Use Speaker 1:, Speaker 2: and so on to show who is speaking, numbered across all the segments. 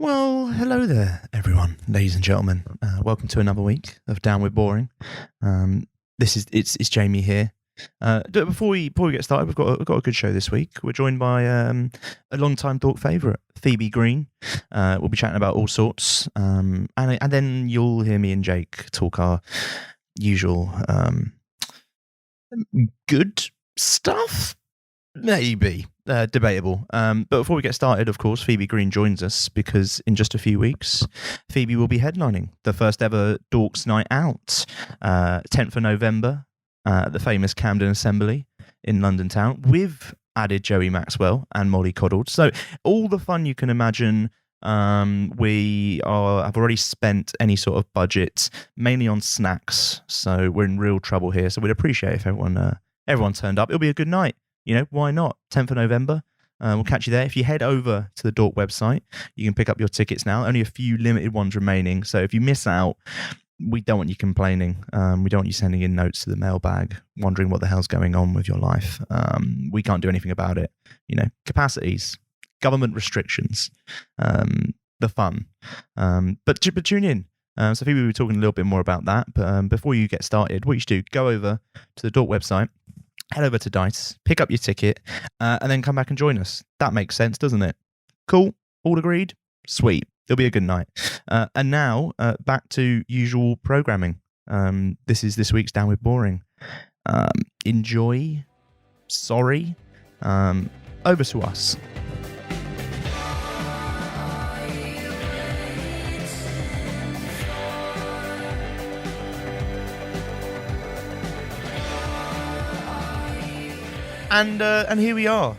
Speaker 1: Well, hello there, everyone, ladies and gentlemen. Welcome to another week of Down with Boring. It's Jamie here. Before we get started, we've got a good show this week. We're joined by a long-time Dork favourite, Phoebe Green. We'll be chatting about all sorts, and then you'll hear me and Jake talk our usual good stuff. Maybe. Debatable. But before we get started, of course, Phoebe Green joins us because in just a few weeks, Phoebe will be headlining the first ever Dorks Night Out, 10th of November, at the famous Camden Assembly in London town, with added Joey Maxwell and Molly Coddled. So all the fun you can imagine. We have already spent any sort of budget, mainly on snacks. So we're in real trouble here. So we'd appreciate if everyone turned up. It'll be a good night. You know, why not? 10th of November. We'll catch you there. If you head over to the Dork website, you can pick up your tickets now. Only a few limited ones remaining. So if you miss out, we don't want you complaining. We don't want you sending in notes to the mailbag, wondering what the hell's going on with your life. We can't do anything about it. You know, capacities, government restrictions, the fun. But tune in. So Phoebe, we were talking a little bit more about that. But before you get started, what you should do, go over to the Dork website, head over to Dice, pick up your ticket, and then come back and join us. That makes sense, doesn't it? Cool? All agreed? Sweet. It'll be a good night. And now, back to usual programming. This is this week's Down with Boring. Enjoy. Sorry. Over to us. And here we are.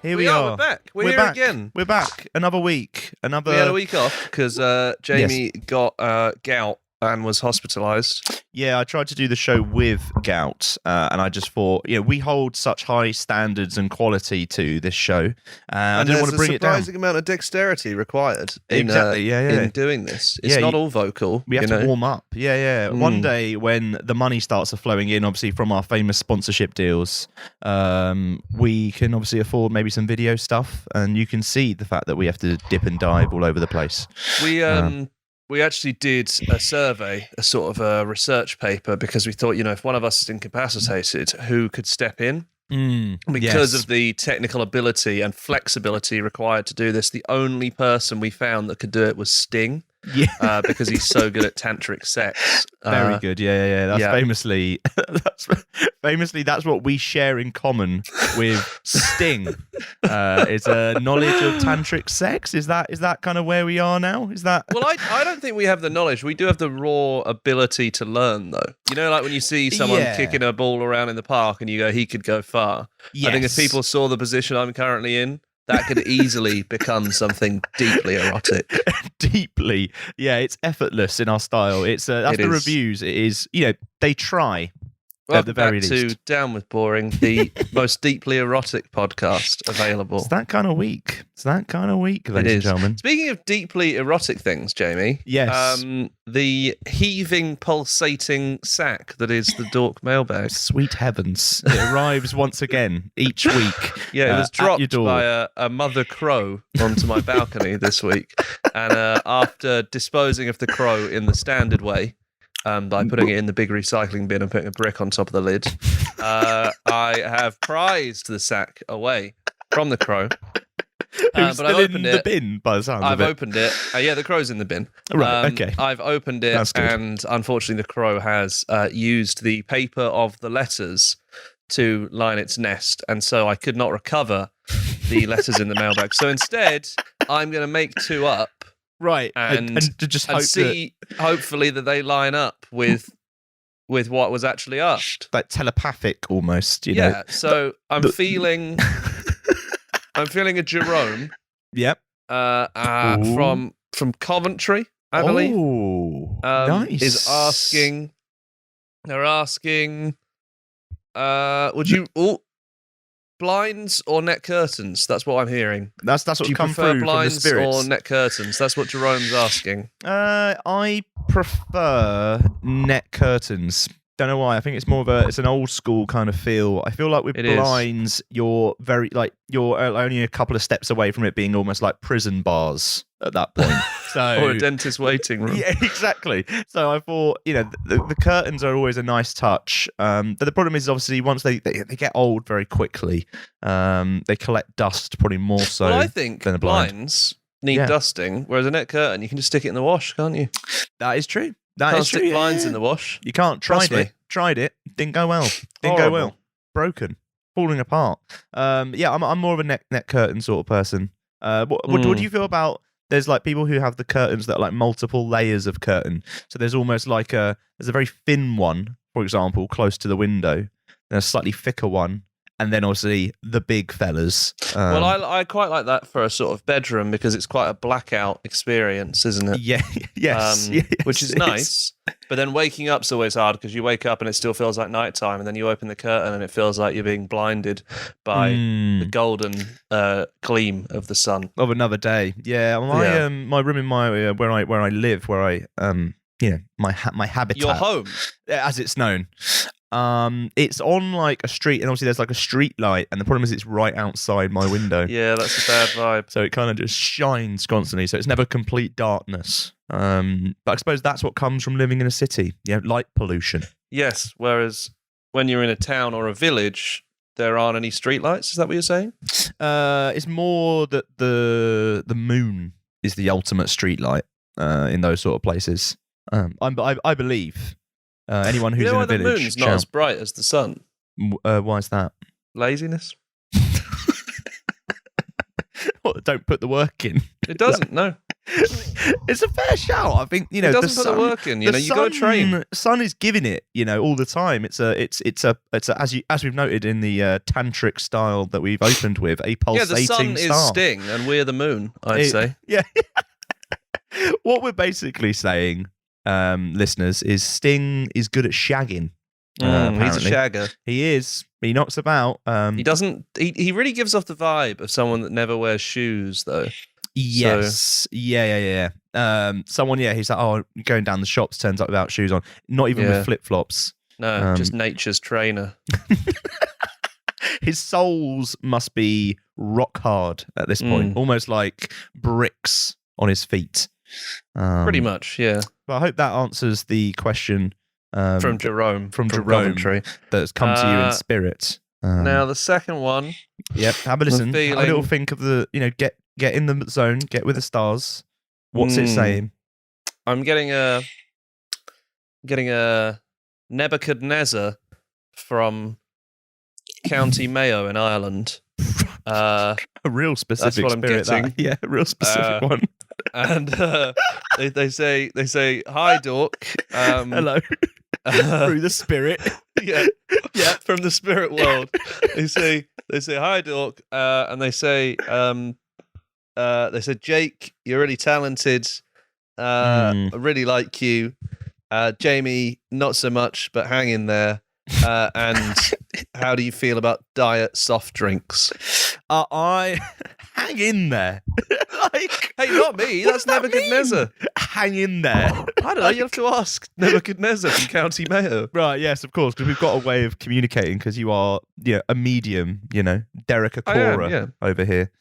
Speaker 1: We are.
Speaker 2: We're back.
Speaker 1: We're
Speaker 2: here
Speaker 1: back
Speaker 2: again.
Speaker 1: We're back. Another week.
Speaker 2: We had a week off because Jamie got gout and was hospitalised.
Speaker 1: Yeah, I tried to do the show with gout, and I just thought, we hold such high standards and quality to this show. I didn't want to bring it down.
Speaker 2: There's a surprising amount of dexterity required in doing this. It's not all vocal.
Speaker 1: We have to warm up. Yeah. One day when the money starts flowing in, obviously from our famous sponsorship deals, we can obviously afford maybe some video stuff, and you can see the fact that we have to dip and dive all over the place.
Speaker 2: We actually did a survey, a sort of a research paper, because we thought, if one of us is incapacitated, who could step in? Because of the technical ability and flexibility required to do this, the only person we found that could do it was Sting. Yeah, because he's so good at tantric sex.
Speaker 1: Very good. Yeah. That's famously that's what we share in common with Sting. It's a knowledge of tantric sex. Is that kind of where we are now? Is that?
Speaker 2: Well, I don't think we have the knowledge. We do have the raw ability to learn, though. Like when you see someone kicking a ball around in the park and you go, he could go far. Yes. I think if people saw the position I'm currently in, that could easily become something deeply erotic.
Speaker 1: Deeply. Yeah, it's effortless in our style. That's the reviews. It is, they try. At the very least.
Speaker 2: To Down with Boring, the most deeply erotic podcast available.
Speaker 1: It's that kind of week. Ladies and gentlemen.
Speaker 2: Speaking of deeply erotic things, Jamie.
Speaker 1: Yes.
Speaker 2: The heaving, pulsating sack that is the Dork mailbag.
Speaker 1: Sweet heavens. It arrives once again each week.
Speaker 2: Yeah, it was dropped by a mother crow onto my balcony this week. And after disposing of the crow in the standard way, by putting it in the big recycling bin and putting a brick on top of the lid, I have prized the sack away from the crow.
Speaker 1: But I've opened it. The bin, by the sounds of it.
Speaker 2: I've opened it. Yeah, the crow's in the bin.
Speaker 1: Right, okay.
Speaker 2: I've opened it, and unfortunately the crow has used the paper of the letters to line its nest, and so I could not recover the letters in the mailbag. So instead, I'm going to make two up.
Speaker 1: Right,
Speaker 2: and
Speaker 1: just
Speaker 2: hopefully that they line up with what was actually asked.
Speaker 1: Like telepathic almost,
Speaker 2: Yeah, so I'm feeling a Jerome.
Speaker 1: Yep.
Speaker 2: From Coventry, I believe.
Speaker 1: Oh, nice.
Speaker 2: Is asking. They're asking. Would you blinds or net curtains? That's what I'm hearing.
Speaker 1: That's what
Speaker 2: Do you
Speaker 1: come
Speaker 2: prefer
Speaker 1: through
Speaker 2: blinds
Speaker 1: from the spirits.
Speaker 2: or net curtains? That's what Jerome's asking.
Speaker 1: I prefer net curtains. Don't know why. I think it's more of it's an old school kind of feel. I feel like with blinds, you're only a couple of steps away from it being almost like prison bars. at that point. So,
Speaker 2: or a dentist waiting room.
Speaker 1: Yeah, exactly. So I thought, the curtains are always a nice touch. But the problem is, obviously, once they get old very quickly, they collect dust probably more so
Speaker 2: Well, I think
Speaker 1: than a blind.
Speaker 2: blinds need dusting, whereas a net curtain, you can just stick it in the wash, can't you?
Speaker 1: That is true.
Speaker 2: Can't stick blinds in the wash.
Speaker 1: You can't.
Speaker 2: Trust me.
Speaker 1: Tried it. Didn't go well. Broken. Falling apart. I'm more of a net curtain sort of person. What do you feel about? There's like people who have the curtains that are like multiple layers of curtain. So there's almost like there's a very thin one, for example, close to the window, and a slightly thicker one, and then obviously the big fellas.
Speaker 2: Well, I quite like that for a sort of bedroom because it's quite a blackout experience, isn't it?
Speaker 1: Yeah, yes,
Speaker 2: which is nice. But then waking up's always hard because you wake up and it still feels like nighttime, and then you open the curtain and it feels like you're being blinded by the golden gleam of the sun
Speaker 1: of another day. Yeah, my room in my where I live, where I my habitat,
Speaker 2: your home,
Speaker 1: as it's known. It's on like a street, and obviously there's like a street light, and the problem is it's right outside my window.
Speaker 2: Yeah, that's a bad vibe.
Speaker 1: So it kind of just shines constantly, so it's never complete darkness. But I suppose that's what comes from living in a city, light pollution.
Speaker 2: Yes, whereas when you're in a town or a village, there aren't any street lights. Is that what you're saying?
Speaker 1: It's more that the moon is the ultimate street light in those sort of places. I believe. Anyone who's in a village,
Speaker 2: the moon's not as bright as the sun.
Speaker 1: Why is that?
Speaker 2: Laziness.
Speaker 1: What, don't put the work in.
Speaker 2: It doesn't. No.
Speaker 1: It's a fair shout. I think
Speaker 2: it doesn't put the work in. You got to train.
Speaker 1: Sun is giving it. All the time. It's a as we've noted in the tantric style that we've opened with, a pulsating star.
Speaker 2: Yeah, the sun is Sting, and we're the moon. I'd say.
Speaker 1: Yeah. What we're basically saying, listeners, is Sting is good at shagging.
Speaker 2: He's a shagger.
Speaker 1: He is. He knocks about.
Speaker 2: He doesn't. He really gives off the vibe of someone that never wears shoes, though.
Speaker 1: Yes. So. Yeah. Someone. Yeah. He's like, going down the shops. Turns up without shoes on. Not even with flip flops.
Speaker 2: No, just nature's trainer.
Speaker 1: His soles must be rock hard at this point, almost like bricks on his feet.
Speaker 2: Pretty much, yeah.
Speaker 1: Well, I hope that answers the question
Speaker 2: from Jerome.
Speaker 1: From Jerome, that's come to you in spirit.
Speaker 2: Now, the second one.
Speaker 1: Yep, have a listen. Have a little think of the, get in the zone, get with the stars. What's it saying?
Speaker 2: I'm getting a Nebuchadnezzar from County Mayo in Ireland.
Speaker 1: A real specific
Speaker 2: that's what
Speaker 1: spirit.
Speaker 2: I'm getting.
Speaker 1: Yeah, a real specific one.
Speaker 2: And they say, "Hi, Dork."
Speaker 1: Hello. Through the spirit.
Speaker 2: Yeah, from the spirit world. They say, "Hi, Dork," and they say, "Jake, you're really talented. I really like you. Jamie, not so much, but hang in there. And how do you feel about diet soft drinks?"
Speaker 1: I hang in there.
Speaker 2: Hey, not me. That's Nebuchadnezzar.
Speaker 1: Hang in there.
Speaker 2: I don't know. You have to ask Nebuchadnezzar from County Mayo.
Speaker 1: Right? Yes, of course, because we've got a way of communicating. Because you are, a medium. Derek Acora over here.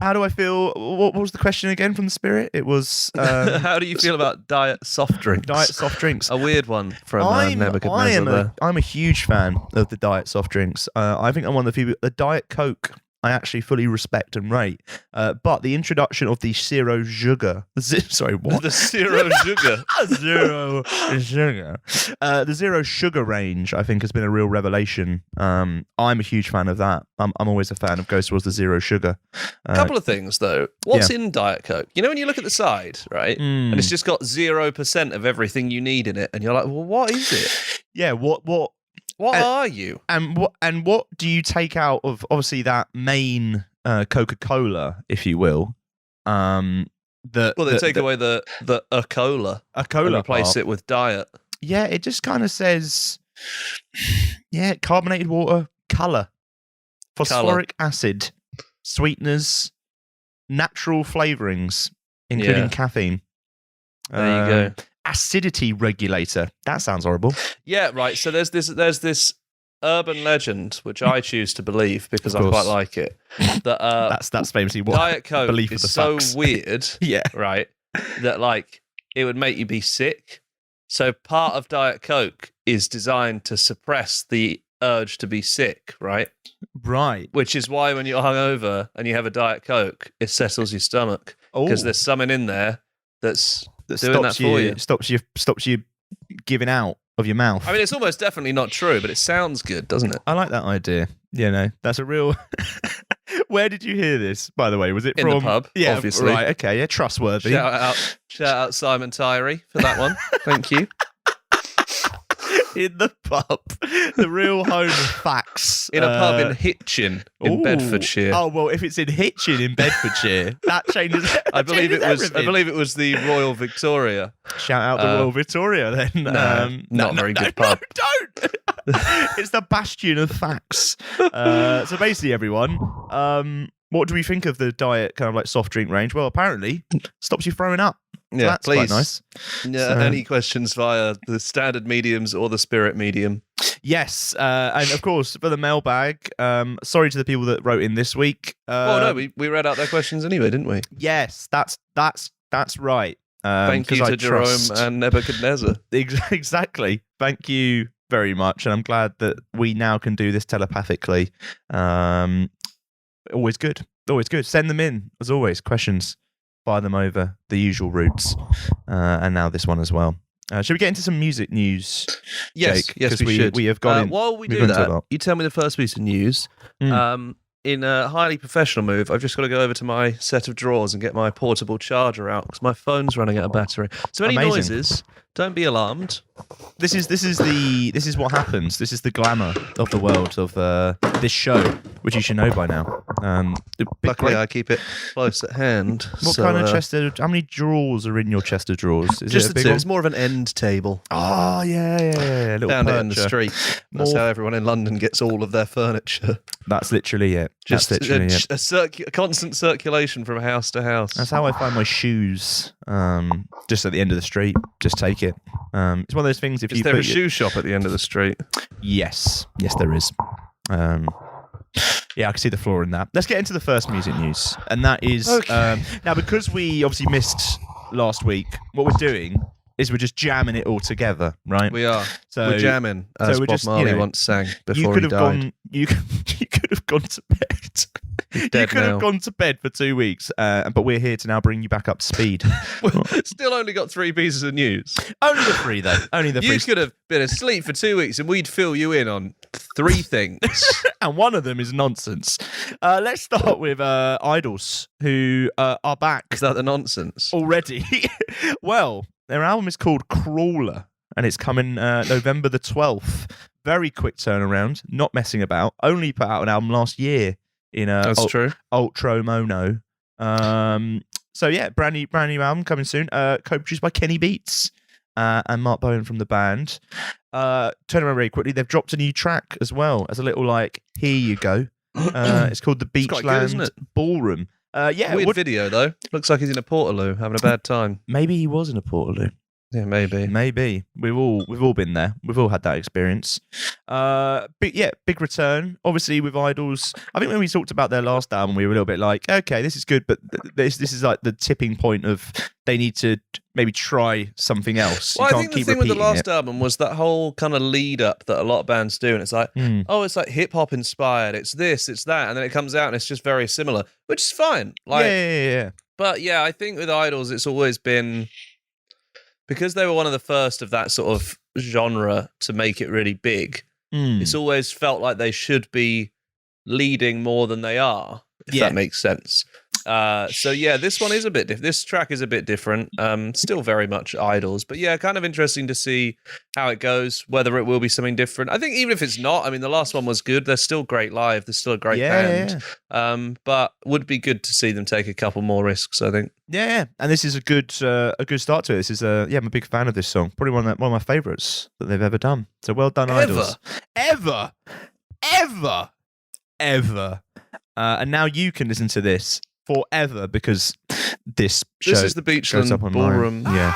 Speaker 1: How do I feel? What was the question again from the spirit? It was...
Speaker 2: how do you feel about diet soft drinks?
Speaker 1: Diet soft drinks.
Speaker 2: A weird one from Nebuchadnezzar.
Speaker 1: I'm a huge fan of the diet soft drinks. I think I'm one of the few... The Diet Coke, I actually fully respect and rate. But the introduction of the zero sugar... Sorry, what?
Speaker 2: The zero sugar?
Speaker 1: Zero sugar. The zero sugar range, I think, has been a real revelation. I'm a huge fan of that. I'm always a fan of goes towards the zero sugar.
Speaker 2: A couple of things, though. What's in Diet Coke? When you look at the side, right? And it's just got 0% of everything you need in it. And you're like, well, what is it?
Speaker 1: Yeah, what
Speaker 2: are you?
Speaker 1: And what do you take out of obviously that main Coca-Cola, if you will?
Speaker 2: They take away the cola and replace it with diet.
Speaker 1: Yeah, it just kind of says, carbonated water, colour, phosphoric acid, sweeteners, natural flavourings, including caffeine.
Speaker 2: There you go.
Speaker 1: Acidity regulator. That sounds horrible.
Speaker 2: Yeah, right. So there's this urban legend, which I choose to believe because I quite like it. That
Speaker 1: that's famously what
Speaker 2: Diet Coke
Speaker 1: belief
Speaker 2: is
Speaker 1: of the
Speaker 2: so
Speaker 1: facts.
Speaker 2: weird,
Speaker 1: Yeah.
Speaker 2: right? That like it would make you be sick. So part of Diet Coke is designed to suppress the urge to be sick, right?
Speaker 1: Right.
Speaker 2: Which is why when you're hungover and you have a Diet Coke, it settles your stomach because there's something in there that's doing that for you.
Speaker 1: Stops you giving out of your mouth.
Speaker 2: I mean, it's almost definitely not true, but it sounds good, doesn't it?
Speaker 1: I like that idea. You know, that's a real. Where did you hear this, by the way? Was it
Speaker 2: in
Speaker 1: from
Speaker 2: the pub?
Speaker 1: Yeah,
Speaker 2: obviously.
Speaker 1: Right. Okay. Yeah, trustworthy.
Speaker 2: Shout out Simon Tyree for that one. Thank you.
Speaker 1: In the pub, the real home of facts.
Speaker 2: In a pub in Hitchin in Bedfordshire.
Speaker 1: Oh well, if it's in Hitchin in Bedfordshire, that changes.
Speaker 2: I believe it was the Royal Victoria.
Speaker 1: Shout out the Royal Victoria then.
Speaker 2: Not very good pub.
Speaker 1: No, don't. It's the bastion of facts. So basically, everyone, what do we think of the diet kind of like soft drink range? Well, apparently, stops you throwing up. So that's
Speaker 2: please.
Speaker 1: quite nice.
Speaker 2: Yeah, any questions via the standard mediums or the spirit medium?
Speaker 1: Yes, and of course for the mailbag. Sorry to the people that wrote in this week.
Speaker 2: No, we read out their questions anyway, didn't we?
Speaker 1: Yes, that's right.
Speaker 2: Thank you to Jerome and Nebuchadnezzar.
Speaker 1: Exactly. Thank you very much, and I'm glad that we now can do this telepathically. Always good. Send them in as always. Questions. Fire them over the usual routes, and now this one as well. Should we get into some music news?
Speaker 2: Yes,
Speaker 1: Jake?
Speaker 2: yes, we should.
Speaker 1: We have gone.
Speaker 2: While we do that, you tell me the first piece of news. In a highly professional move, I've just got to go over to my set of drawers and get my portable charger out because my phone's running out of battery. So any noises, don't be alarmed.
Speaker 1: This is what happens. This is the glamour of the world of this show, which you should know by now.
Speaker 2: Luckily, I keep it close at hand.
Speaker 1: What kind of chest? How many drawers are in your chest of drawers? Is
Speaker 2: just
Speaker 1: it a big
Speaker 2: two.
Speaker 1: one?
Speaker 2: It's more of an end table.
Speaker 1: Oh yeah.
Speaker 2: Found it in the street. That's how everyone in London gets all of their furniture.
Speaker 1: That's literally it.
Speaker 2: Just a constant circulation from house to house.
Speaker 1: That's how I find my shoes. Just at the end of the street. Just take it. It's one of those things.
Speaker 2: Is there a shoe shop at the end of the street?
Speaker 1: Yes, there is. Yeah, I can see the flaw in that. Let's get into the first music news, and that is now because we obviously missed last week. What we're doing is we're just jamming it all together, right?
Speaker 2: We are. We're jamming, as Bob Marley once sang before he died.
Speaker 1: You could have gone to bed. You could have gone to bed for 2 weeks, but we're here to now bring you back up to speed.
Speaker 2: Still only got 3 pieces of news.
Speaker 1: Only the 3, though. Only the 3.
Speaker 2: You could have been asleep for 2 weeks and we'd fill you in on 3 things.
Speaker 1: And one of them is nonsense. Let's start with Idols, who are back.
Speaker 2: Is that the nonsense?
Speaker 1: Already. Well, their album is called Crawler, and it's coming November the 12th. Very quick turnaround, not messing about. Only put out an album last year in
Speaker 2: That's true.
Speaker 1: Ultra Mono. So yeah, brand new album coming soon. Co-produced by Kenny Beats and Mark Bowen from the band. Turn around very quickly. They've dropped a new track as well as a little like here you go. It's called the Beachland Ballroom. Yeah,
Speaker 2: weird video though. Looks like he's in a Portaloo having a bad time.
Speaker 1: Maybe he was in a Portaloo.
Speaker 2: Yeah, maybe.
Speaker 1: We've all been there. We've all had that experience. But yeah, big return. Obviously, with Idols, I think when we talked about their last album, we were a little bit like, okay, this is good, but this is like the tipping point of they need to maybe try something else.
Speaker 2: Well, I think the thing with the last album was that whole kind of lead up that a lot of bands do, and it's like, it's like hip hop inspired. It's this, it's that, and then it comes out and it's just very similar, which is fine. Like,
Speaker 1: yeah.
Speaker 2: But yeah, I think with Idols, it's always been. Because they were one of the first of that sort of genre to make it really big, it's always felt like they should be leading more than they are, if that makes sense. So yeah, this one is a bit different. This track is a bit different. Still very much Idols, but yeah, kind of interesting to see how it goes, whether it will be something different. I think even if it's not, I mean, the last one was good. They're still great live. They're still a great band. Yeah. But would be good to see them take a couple more risks, I think.
Speaker 1: Yeah. And this is a good start to it. This is I'm a big fan of this song. Probably one of my favourites that they've ever done. So well done, Idols. Ever. And now you can listen to this forever because this show
Speaker 2: is the Beachland Ballroom.
Speaker 1: Yeah.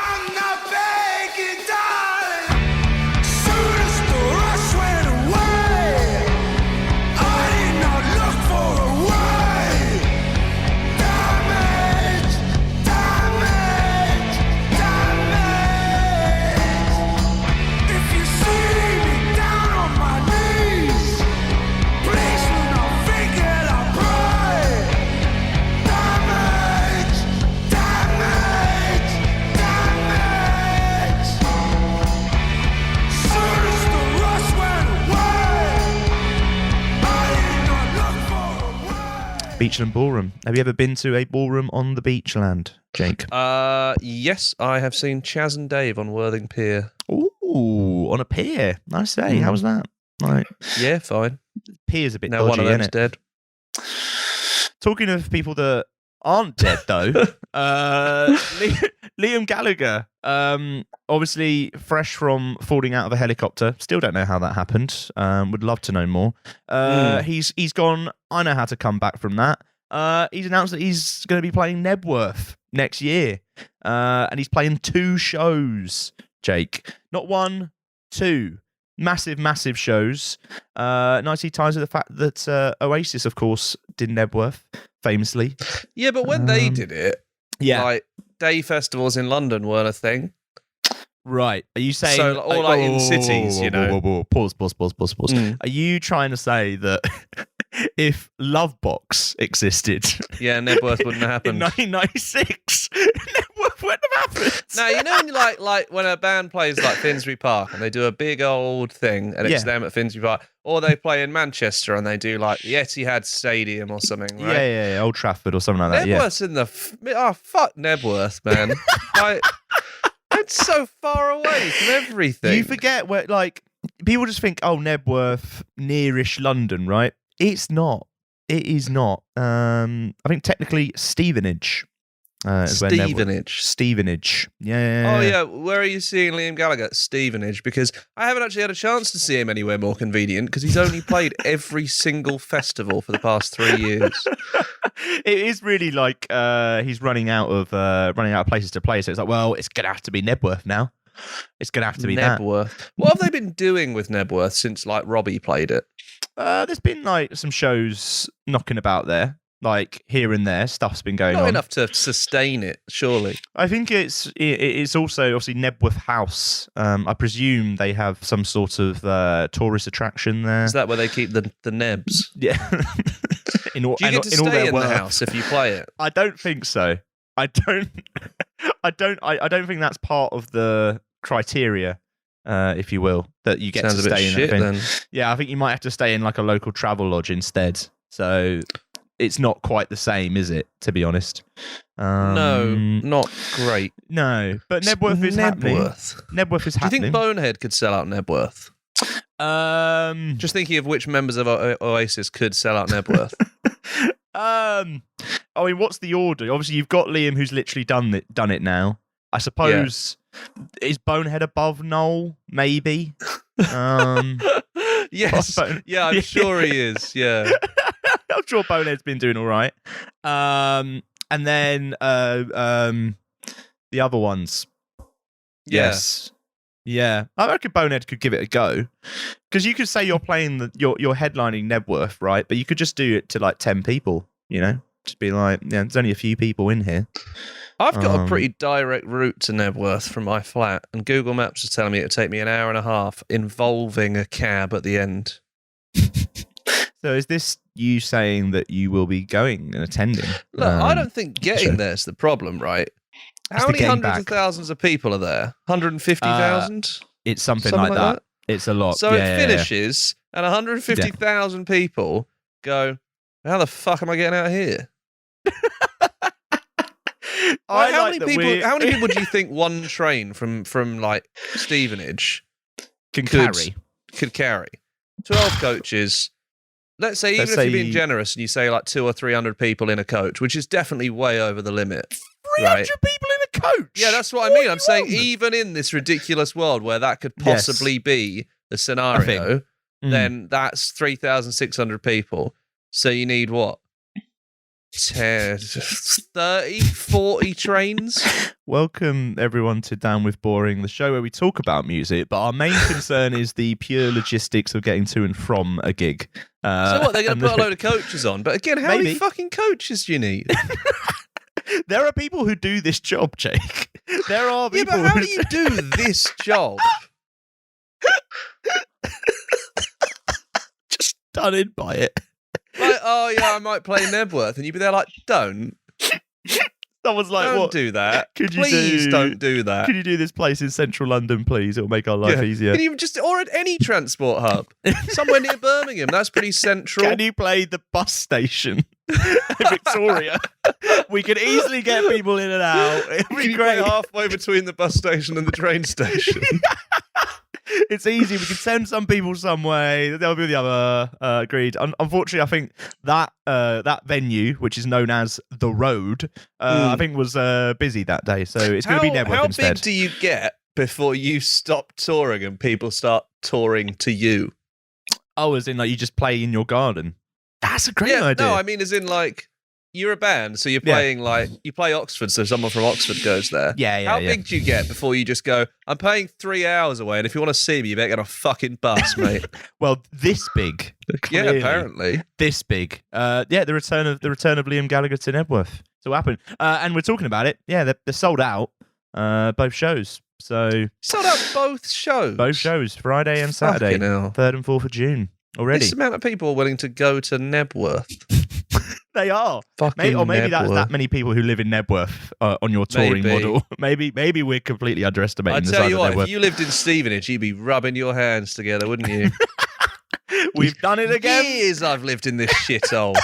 Speaker 1: Beachland Ballroom. Have you ever been to a ballroom on the Beachland, Jake?
Speaker 2: Yes, I have seen Chaz and Dave on Worthing Pier.
Speaker 1: Ooh, on a pier. Nice day. How was that? Like,
Speaker 2: yeah, fine.
Speaker 1: Pier's a bit
Speaker 2: now
Speaker 1: dodgy,
Speaker 2: one of them's
Speaker 1: innit?
Speaker 2: dead.
Speaker 1: Talking of people that aren't dead, though, Liam Gallagher, obviously fresh from falling out of a helicopter. Still don't know how that happened. Would love to know more. He's gone, I know how to come back from that. He's announced that he's going to be playing Nebworth next year. And he's playing 2 shows, Jake. Not 1, 2. Massive shows. Nicely ties with the fact that Oasis, of course, did Nebworth famously.
Speaker 2: Yeah, but when they did it,
Speaker 1: yeah,
Speaker 2: like day festivals in London weren't a thing.
Speaker 1: Right. Are you saying
Speaker 2: so? Or like in cities, you know?
Speaker 1: Pause. Are you trying to say that if Lovebox existed,
Speaker 2: yeah, Nebworth wouldn't have happened
Speaker 1: in 1996? Nebworth wouldn't have happened.
Speaker 2: No, you know, like when a band plays like Finsbury Park and they do a big old thing and it's them at Finsbury Park, or they play in Manchester and they do like the Etihad Stadium or something, right?
Speaker 1: Yeah, Old Trafford or something like that.
Speaker 2: Nebworth's in the fuck Nebworth, man. Like, it's so far away from everything.
Speaker 1: You forget where, like, people just think, oh, Nebworth, nearish London, right? It's not. It is not. I think technically Stevenage. Stevenage. Yeah.
Speaker 2: Oh, yeah. Where are you seeing Liam Gallagher? Stevenage. Because I haven't actually had a chance to see him anywhere more convenient because he's only played every single festival for the past 3 years.
Speaker 1: It is really like he's running out of places to play. So it's like, well, it's going to have to be Nebworth now. It's going to have to be
Speaker 2: Nebworth. What have they been doing with Nebworth since like Robbie played it?
Speaker 1: There's been like some shows knocking about there. Like here and there, stuff's been going on.
Speaker 2: Not enough to sustain it, surely.
Speaker 1: I think it's also obviously Nebworth House. I presume they have some sort of tourist attraction there.
Speaker 2: Is that where they keep the nebs?
Speaker 1: Yeah.
Speaker 2: Do you get to stay in the house if you play it?
Speaker 1: I don't think so. I don't think that's part of the criteria, if you will, that you get to stay in.
Speaker 2: Then.
Speaker 1: Yeah, I think you might have to stay in like a local travel lodge instead. So it's not quite the same, is it? To be honest,
Speaker 2: no, not great.
Speaker 1: No, but Nebworth is happening. Nebworth is happening.
Speaker 2: Do you think Bonehead could sell out Nebworth? Just thinking of which members of Oasis could sell out Nebworth.
Speaker 1: I mean, what's the order? Obviously, you've got Liam, who's literally done it now. I suppose is Bonehead above Noel? Maybe.
Speaker 2: Yes. Yeah, I'm sure he is. Yeah.
Speaker 1: I'm sure Bonehead's been doing all right. And then the other ones. Yes. Yeah. I reckon Bonehead could give it a go. Because you could say you're playing you're headlining Nebworth, right? But you could just do it to like 10 people, you know? Just be like, yeah, there's only a few people in here.
Speaker 2: I've got a pretty direct route to Nebworth from my flat, and Google Maps is telling me it would take me an hour and a half, involving a cab at the end.
Speaker 1: So is this you saying that you will be going and attending?
Speaker 2: Look, I don't think getting there's the problem, right? How many hundreds of thousands of people are there? 150,000?
Speaker 1: It's something like that. It's a lot.
Speaker 2: So it finishes, and 150,000 people go, how the fuck am I getting out of here? How many people do you think one train from like Stevenage
Speaker 1: could
Speaker 2: carry? 12 coaches. Let's say if you're being generous and you say like 200 or 300 people in a coach, which is definitely way over the limit.
Speaker 1: 300 people in a coach?
Speaker 2: Yeah, that's what I mean. I'm saying even in this ridiculous world where that could possibly be the scenario, then that's 3,600 people. So you need what? 10, 30, 40 trains?
Speaker 1: Welcome everyone to Down With Boring, the show where we talk about music, but our main concern is the pure logistics of getting to and from a gig.
Speaker 2: So what, they're going to put a load of coaches on? But again, how many fucking coaches do you need?
Speaker 1: There are people who do this job, Jake. There are people
Speaker 2: but how do you do this job?
Speaker 1: Just stunning by it.
Speaker 2: Like, oh yeah, I might play Nebworth, and you'd be there like, don't.
Speaker 1: Someone's like,
Speaker 2: don't
Speaker 1: what?
Speaker 2: do that. Please don't do that.
Speaker 1: Could you do this place in central London, please? It'll make our life easier.
Speaker 2: Can you or at any transport hub? Somewhere near Birmingham. That's pretty central.
Speaker 1: Can you play the bus station? Victoria. We could easily get people in and out. It'd be
Speaker 2: Can you
Speaker 1: great.
Speaker 2: play halfway between the bus station and the train station?
Speaker 1: It's easy. We can send some people some way. They'll be the other. Agreed. Unfortunately, I think that venue, which is known as The Road, I think was busy that day. So it's going to be Nebworth instead.
Speaker 2: How big do you get before you stop touring and people start touring to you?
Speaker 1: Oh, as in like you just play in your garden? That's a great idea.
Speaker 2: No, I mean as in like you're a band, so you're playing like you play Oxford, so someone from Oxford goes there. How big do you get before you just go, I'm paying 3 hours away, and if you want to see me, you better get on a fucking bus, mate.
Speaker 1: Well, this big.
Speaker 2: Yeah, apparently.
Speaker 1: This big. The return of Liam Gallagher to Nebworth. So what happened? And we're talking about it. Yeah, they're sold out. Both shows. So
Speaker 2: sold out both shows.
Speaker 1: Both shows, Friday and Saturday, 3rd and 4th of June. Already.
Speaker 2: This amount of people are willing to go to Nebworth.
Speaker 1: They are.
Speaker 2: Fucking
Speaker 1: maybe
Speaker 2: Nebworth.
Speaker 1: that's that many people who live in Nebworth on your touring model. Maybe we're completely underestimating the size of Nebworth.
Speaker 2: I tell you what, if you lived in Stevenage, you'd be rubbing your hands together, wouldn't you?
Speaker 1: We've done it again.
Speaker 2: Years I've lived in this shithole.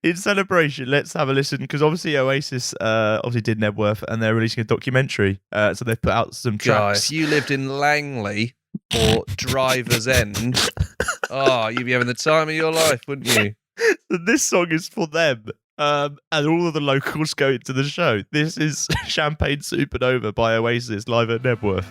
Speaker 1: In celebration, let's have a listen, because obviously Oasis did Nebworth, and they're releasing a documentary. So they've put out some tracks.
Speaker 2: Guys, you lived in Langley or Driver's End. Oh, you'd be having the time of your life, wouldn't you?
Speaker 1: So this song is for them. And all of the locals going to the show. This is Champagne Supernova by Oasis live at Nebworth.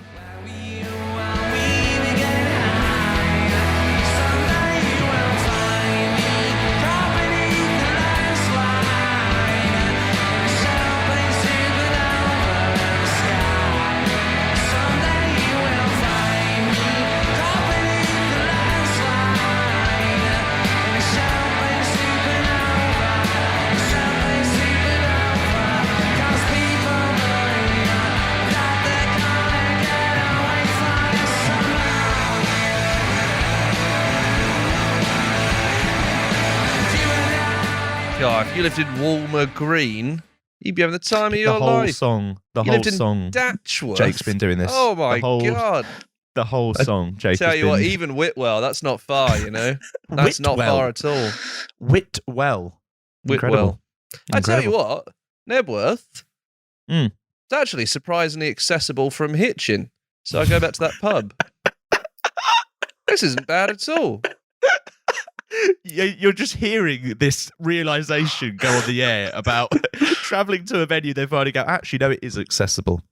Speaker 2: God, if you lived in Walmer Green, you'd be having the time of your life.
Speaker 1: The whole song.
Speaker 2: Datchworth.
Speaker 1: Jake's been doing this.
Speaker 2: Oh my God.
Speaker 1: The whole song, Jake.
Speaker 2: Tell you what, even Whitwell, that's not far, you know? That's not far at all.
Speaker 1: Whitwell.
Speaker 2: I tell you what, Nebworth, it's actually surprisingly accessible from Hitchin. So I go back to that pub. This isn't bad at all.
Speaker 1: You're just hearing this realization go on the air about traveling to a venue. They finally go, actually, no, it is accessible.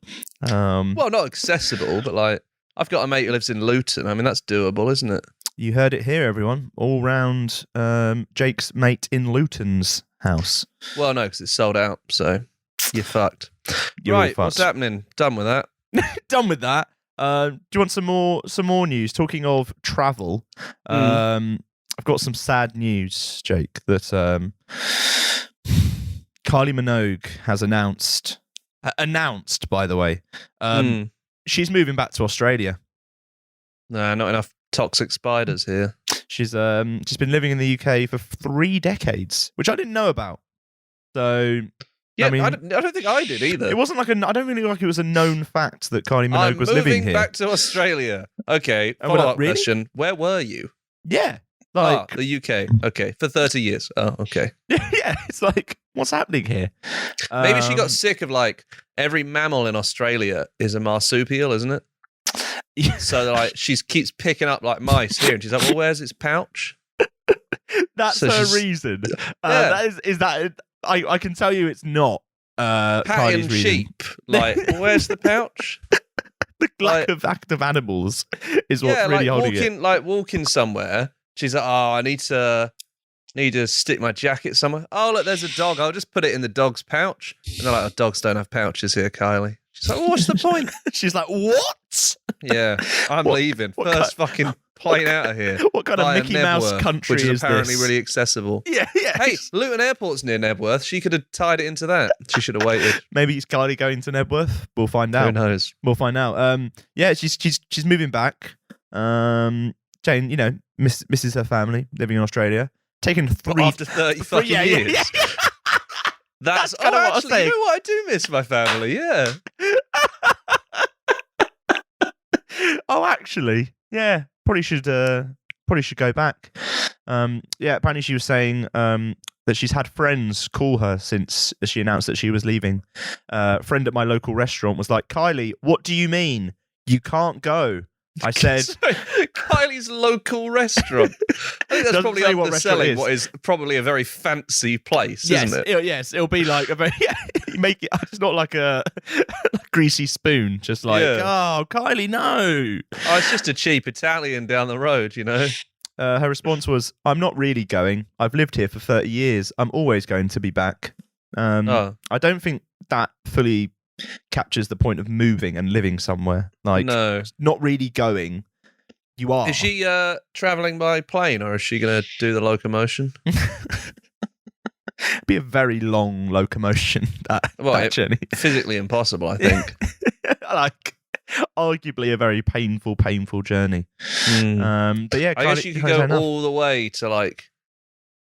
Speaker 2: Well, not accessible, but like, I've got a mate who lives in Luton. I mean, that's doable, isn't it?
Speaker 1: You heard it here, everyone. All round Jake's mate in Luton's house.
Speaker 2: Well, no, because it's sold out, so you're fucked.
Speaker 1: You're
Speaker 2: right,
Speaker 1: fucked.
Speaker 2: What's happening? Done with that.
Speaker 1: Done with that. Do you want some more news? Talking of travel, I've got some sad news, Jake, that Kylie Minogue has announced, by the way, she's moving back to Australia.
Speaker 2: No, not enough toxic spiders here.
Speaker 1: She's been living in the UK for 3 decades, which I didn't know about. So
Speaker 2: yeah,
Speaker 1: I mean,
Speaker 2: I don't think I did either.
Speaker 1: It wasn't like I don't really like it was a known fact that Kylie Minogue was living here.
Speaker 2: Moving back to Australia. Okay, follow-up question. Where were you?
Speaker 1: Yeah. Like
Speaker 2: the UK. Okay, for 30 years. Oh, okay.
Speaker 1: Yeah, it's like, what's happening here?
Speaker 2: Maybe she got sick of like every mammal in Australia is a marsupial, isn't it?
Speaker 1: Yeah.
Speaker 2: So like she keeps picking up like mice here, and she's like, "Well, where's its pouch?"
Speaker 1: That's her reason.
Speaker 2: Yeah.
Speaker 1: Is that? I can tell you, it's not.
Speaker 2: Patting sheep. Like, where's the pouch?
Speaker 1: The lack of active animals is what's really holding it.
Speaker 2: Like walking somewhere. She's like, oh, I need to stick my jacket somewhere. Oh, look, there's a dog. I'll just put it in the dog's pouch. And they're like, oh, dogs don't have pouches here, Kylie. She's like, well, what's the point?
Speaker 1: She's like, what?
Speaker 2: Yeah, I'm leaving. First fucking plane out of here.
Speaker 1: What kind of Mickey Mouse country is this?
Speaker 2: Which is apparently really accessible.
Speaker 1: Yeah.
Speaker 2: Hey, Luton Airport's near Nebworth. She could have tied it into that. She should have waited.
Speaker 1: Maybe it's Kylie going to Nebworth. We'll find out.
Speaker 2: Who knows?
Speaker 1: We'll find out. Yeah, she's moving back. Jane, misses her family, living in Australia. Taking
Speaker 2: after 30 fucking years. Yeah. That's kind of what actually, you know what? I do miss my family, yeah.
Speaker 1: Oh, actually, yeah. Probably should probably should go back. Apparently she was saying that she's had friends call her since she announced that she was leaving. A friend at my local restaurant was like, Kylie, what do you mean? You can't go. I said...
Speaker 2: Kylie's local restaurant. I think that's probably underselling what is probably a very fancy place, isn't it?
Speaker 1: Yes, it'll be like a very... make it... It's not like a greasy spoon, just like, oh, Kylie, no.
Speaker 2: Oh, it's just a cheap Italian down the road, you know?
Speaker 1: Her response was, I'm not really going. I've lived here for 30 years. I'm always going to be back. I don't think that fully captures the point of moving and living somewhere. Like,
Speaker 2: no.
Speaker 1: Not really going. You are.
Speaker 2: Is she travelling by plane, or is she going to do the locomotion?
Speaker 1: Be a very long locomotion, that journey.
Speaker 2: Physically impossible, I think.
Speaker 1: Like, arguably a very painful journey. But yeah,
Speaker 2: I guess you could go all the way to like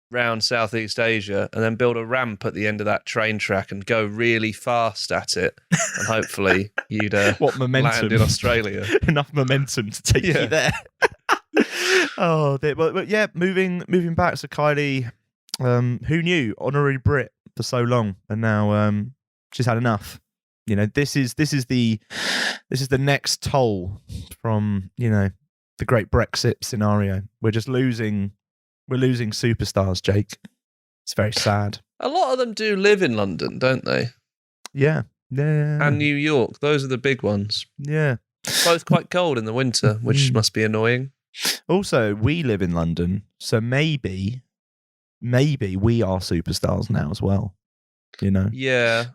Speaker 2: round Southeast Asia and then build a ramp at the end of that train track and go really fast at it, and hopefully you'd land in Australia.
Speaker 1: Enough momentum to take you there. But yeah, moving back. So Kylie, who knew, honorary Brit for so long, and now she's had enough. You know, this is the next toll from, you know, the great Brexit scenario. We're losing superstars, Jake. It's very sad.
Speaker 2: A lot of them do live in London, don't they?
Speaker 1: Yeah.
Speaker 2: And New York. Those are the big ones.
Speaker 1: Yeah.
Speaker 2: Both quite cold in the winter, which must be annoying.
Speaker 1: Also, we live in London, so maybe we are superstars now as well. You know,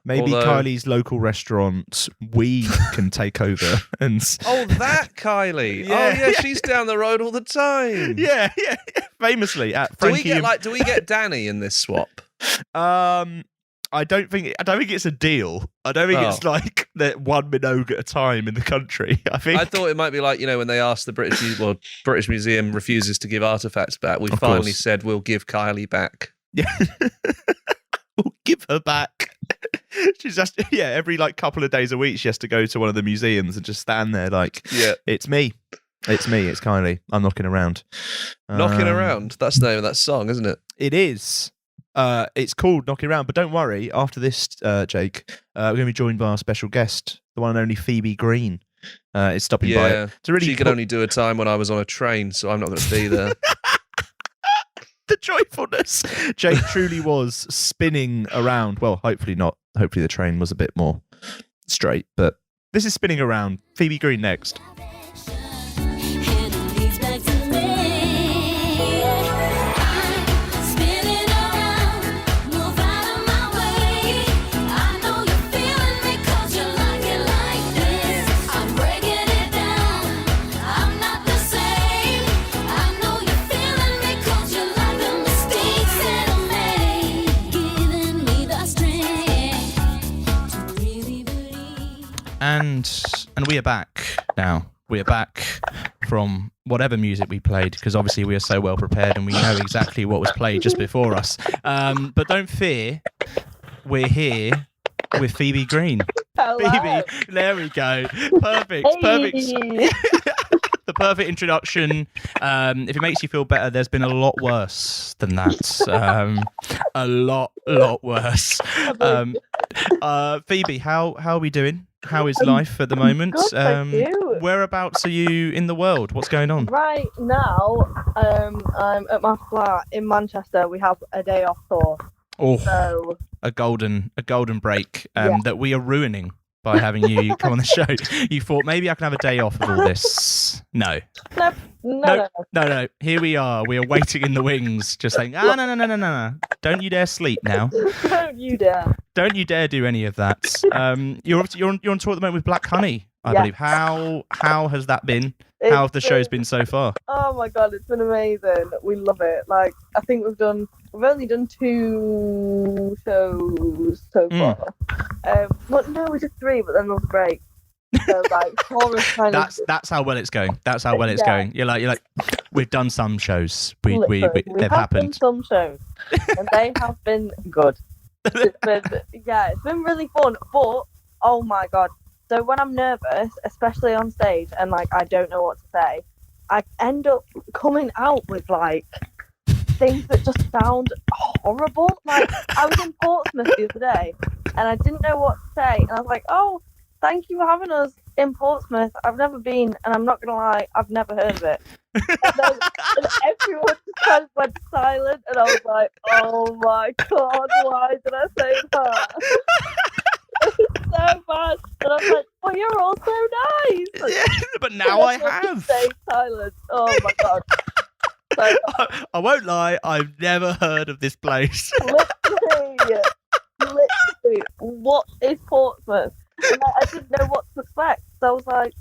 Speaker 1: maybe Kylie's local restaurant, we can take over and
Speaker 2: that Kylie, she's down the road all the time.
Speaker 1: Yeah. Famously at Frankie.
Speaker 2: Do we get Danny in this swap?
Speaker 1: I don't think it's a deal. I don't think it's like that one Minogue at a time in the country. I thought
Speaker 2: it might be like, you know, when they asked the British Museum refuses to give artifacts back. We finally said we'll give Kylie back.
Speaker 1: Yeah. We'll give her back. She's just every like couple of days a week she has to go to one of the museums and just stand there like, it's me, it's Kylie, I'm knocking around.
Speaker 2: Knocking around, that's the name of that song, isn't it?
Speaker 1: It is. It's called Knocking Around, but don't worry, after this, Jake, we're going to be joined by our special guest, the one and only Phoebe Green. Is stopping by.
Speaker 2: She could only do a time when I was on a train, so I'm not going to be there.
Speaker 1: The joyfulness. Jake truly was spinning around. Well, hopefully not. Hopefully the train was a bit more straight, but this is spinning around. Phoebe Green next. And we are back now. We are back from whatever music we played, because obviously we are so well prepared and we know exactly what was played just before us. But don't fear, we're here with Phoebe Green.
Speaker 3: Hello.
Speaker 1: Phoebe, there we go. Perfect. The perfect introduction. If it makes you feel better, there's been a lot worse than that. A lot worse. Phoebe, how are we doing? How is life at the moment?
Speaker 3: Good, thank you.
Speaker 1: Whereabouts are you in the world? What's going on?
Speaker 3: Right now, I'm at my flat in Manchester. We have a day off tour.
Speaker 1: Oh,
Speaker 3: so...
Speaker 1: a golden break that we are ruining by having you come on the show. You thought maybe I can have a day off of all this. No. No. Here we are. We are waiting in the wings, just saying, no. Don't you dare sleep now.
Speaker 3: Don't you dare.
Speaker 1: Don't you dare do any of that. You're on tour at the moment with Black Honey, I believe. How has that been? How have the shows been so far?
Speaker 3: Oh my god, it's been amazing. We love it. Like, I think we've only done 2 shows so far. Well, no, we did 3, but then there was a break. So like, that's
Speaker 1: how well it's going. That's how well it's going. You're like, we've done some shows. They've happened.
Speaker 3: Done some shows, and they have been good. It's been really fun. But oh my god. So when I'm nervous, especially on stage, and like I don't know what to say, I end up coming out with like things that just sound horrible. Like I was in Portsmouth the other day and I didn't know what to say, and I was like, "Oh, thank you for having us in Portsmouth. I've never been, and I'm not gonna lie, I've never heard of it." And everyone just kind of went silent, and I was like, "Oh my god, why did I say that?" It was so bad, and I was like, "Oh, you're all so nice."
Speaker 1: Yeah, but now I have.
Speaker 3: Stay silent. Oh my god. So,
Speaker 1: I won't lie, I've never heard of this place.
Speaker 3: literally, what is Portsmouth? And I didn't know what to expect. So I was like,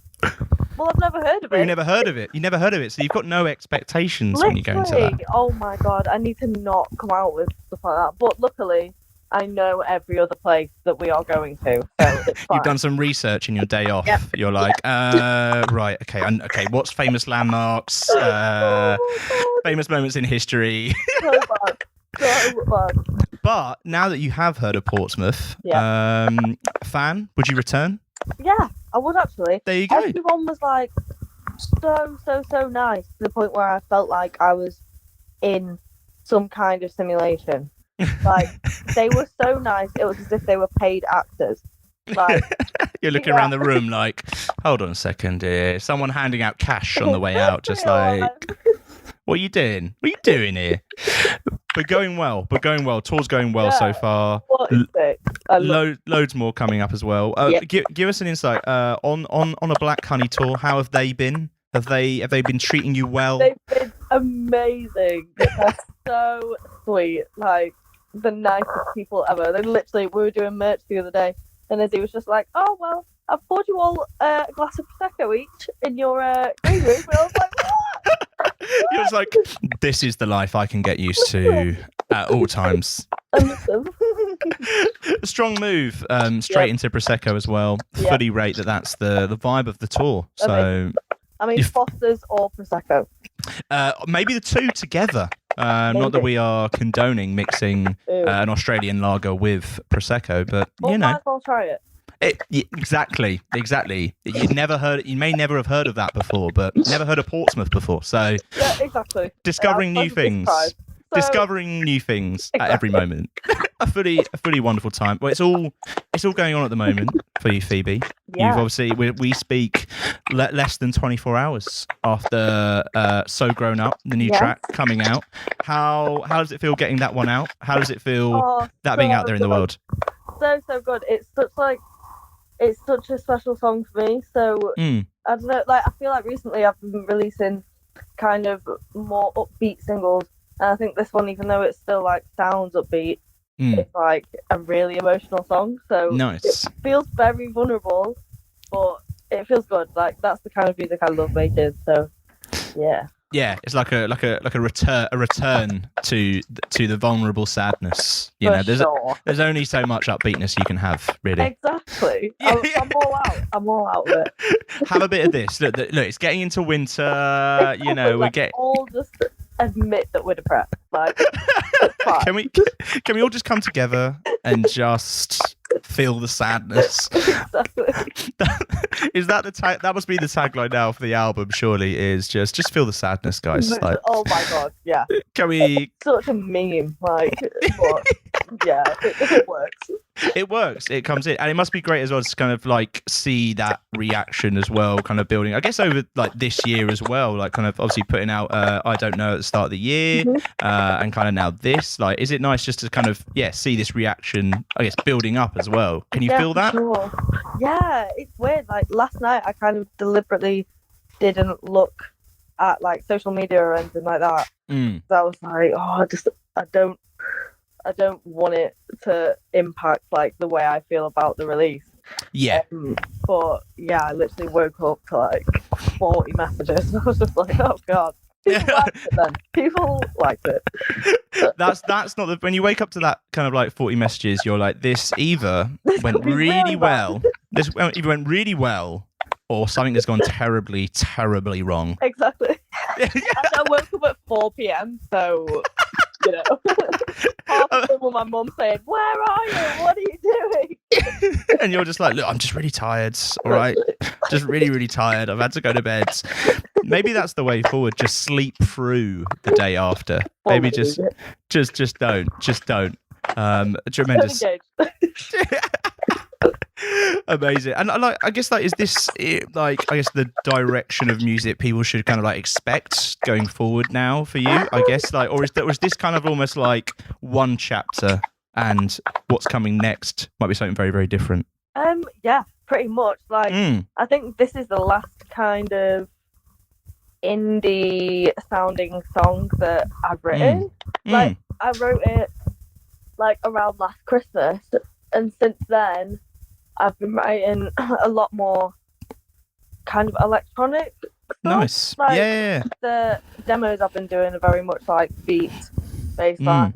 Speaker 3: well, I've never heard of it.
Speaker 1: You never heard of it. You never heard of it, so you've got no expectations when you go into that.
Speaker 3: Oh my god, I need to not come out with stuff like that. But luckily, I know every other place that we are going to. So it's fine.
Speaker 1: You've done some research in your day off.
Speaker 3: Yep.
Speaker 1: You're like, right, okay, what's famous landmarks? Famous moments in history.
Speaker 3: So bad. So bad.
Speaker 1: But now that you have heard of Portsmouth, fan, would you return?
Speaker 3: Yeah, I would actually.
Speaker 1: There you go.
Speaker 3: Everyone was like so nice to the point where I felt like I was in some kind of simulation. Like they were so nice, it was as if they were paid actors. Like
Speaker 1: you're looking around the room like, hold on a second here. Someone handing out cash on the way out, just like, what are you doing? What are you doing here? But going well. Tour's going well so far.
Speaker 3: What is it?
Speaker 1: Loads more coming up as well. Give us an insight on a Black Honey tour. How have they been? Have they been treating you well?
Speaker 3: They've been amazing. They're so sweet. Like the nicest people ever. They literally, we were doing merch the other day, and Izzy was just like, "Oh well, I've poured you all a glass of prosecco each in your green room." And I was like, "What?"
Speaker 1: You're just like, this is the life I can get used to at all times. Strong move, straight into prosecco as well. Fully rate that's the vibe of the tour. So,
Speaker 3: I mean, Foster's or prosecco.
Speaker 1: Maybe the two together. Not that we are condoning mixing an Australian lager with prosecco, but you know,
Speaker 3: might as well try it.
Speaker 1: Exactly. You may never have heard of that before, but never heard of Portsmouth before. So
Speaker 3: yeah, exactly.
Speaker 1: Discovering new things. Discovering new things at every moment. a fully wonderful time. Well, it's all going on at the moment for you, Phoebe.
Speaker 3: Yeah.
Speaker 1: You've obviously we speak less than 24 hours after So Grown Up, the new track coming out. How does it feel getting that one out? How does it feel being out there in the world?
Speaker 3: So good. It's such a special song for me. So I don't know. Like I feel like recently I've been releasing kind of more upbeat singles. And I think this one, even though it still like sounds upbeat, it's like a really emotional song. So
Speaker 1: nice. It
Speaker 3: feels very vulnerable, but it feels good. Like that's the kind of music I love making. So yeah.
Speaker 1: Yeah, it's like a return to the vulnerable sadness. You know, there's only so much upbeatness you can have, really.
Speaker 3: Exactly. I'm all out of it.
Speaker 1: Have a bit of this. Look, it's getting into winter. You know,
Speaker 3: like,
Speaker 1: we get
Speaker 3: all just admit that we're depressed. Like, it's fine.
Speaker 1: Can we all just come together and just feel the sadness?
Speaker 3: Exactly.
Speaker 1: Is that the tag? That must be the tagline now for the album. Surely is just feel the sadness, guys. Like,
Speaker 3: oh my god, yeah.
Speaker 1: Can we?
Speaker 3: It's such a meme, like, but yeah, it works.
Speaker 1: It works. It comes in, and it must be great as well to kind of like see that reaction as well, kind of building. I guess over like this year as well, like kind of obviously putting out I Don't Know at the start of the year, and kind of now this. Like, is it nice just to kind of see this reaction? I guess building up as well. Can you feel that?
Speaker 3: Sure. Yeah, it's weird. Like last night, I kind of deliberately didn't look at like social media or anything like that. So I was like, I don't want it to impact like the way I feel about the release.
Speaker 1: Yeah.
Speaker 3: But yeah, I literally woke up to like 40 messages. I was just like, oh god. People liked it then. People liked it.
Speaker 1: That's not the when you wake up to that kind of like 40 messages, you're like, this either went really well. This either went really well, or something has gone terribly, terribly wrong.
Speaker 3: Exactly. And I woke up at 4 p.m. So you know, half of them were my mum saying, "Where are you? What are you doing?"
Speaker 1: And you're just like, "Look, I'm just really tired. All right, just really, really tired. I've had to go to bed. Maybe that's the way forward. Just sleep through the day after. Maybe just don't. Tremendous. Amazing. And I guess is this the direction of music people should kind of like expect going forward now for you, I guess, like, or is this kind of almost like one chapter and what's coming next might be something very, very different?
Speaker 3: Yeah, pretty much. Like, I think this is the last kind of indie sounding song that I've written. Like, I wrote it like around last Christmas, and since then I've been writing a lot more kind of electronic stuff.
Speaker 1: Nice.
Speaker 3: Like,
Speaker 1: yeah.
Speaker 3: The demos I've been doing are very much like beat, bass line,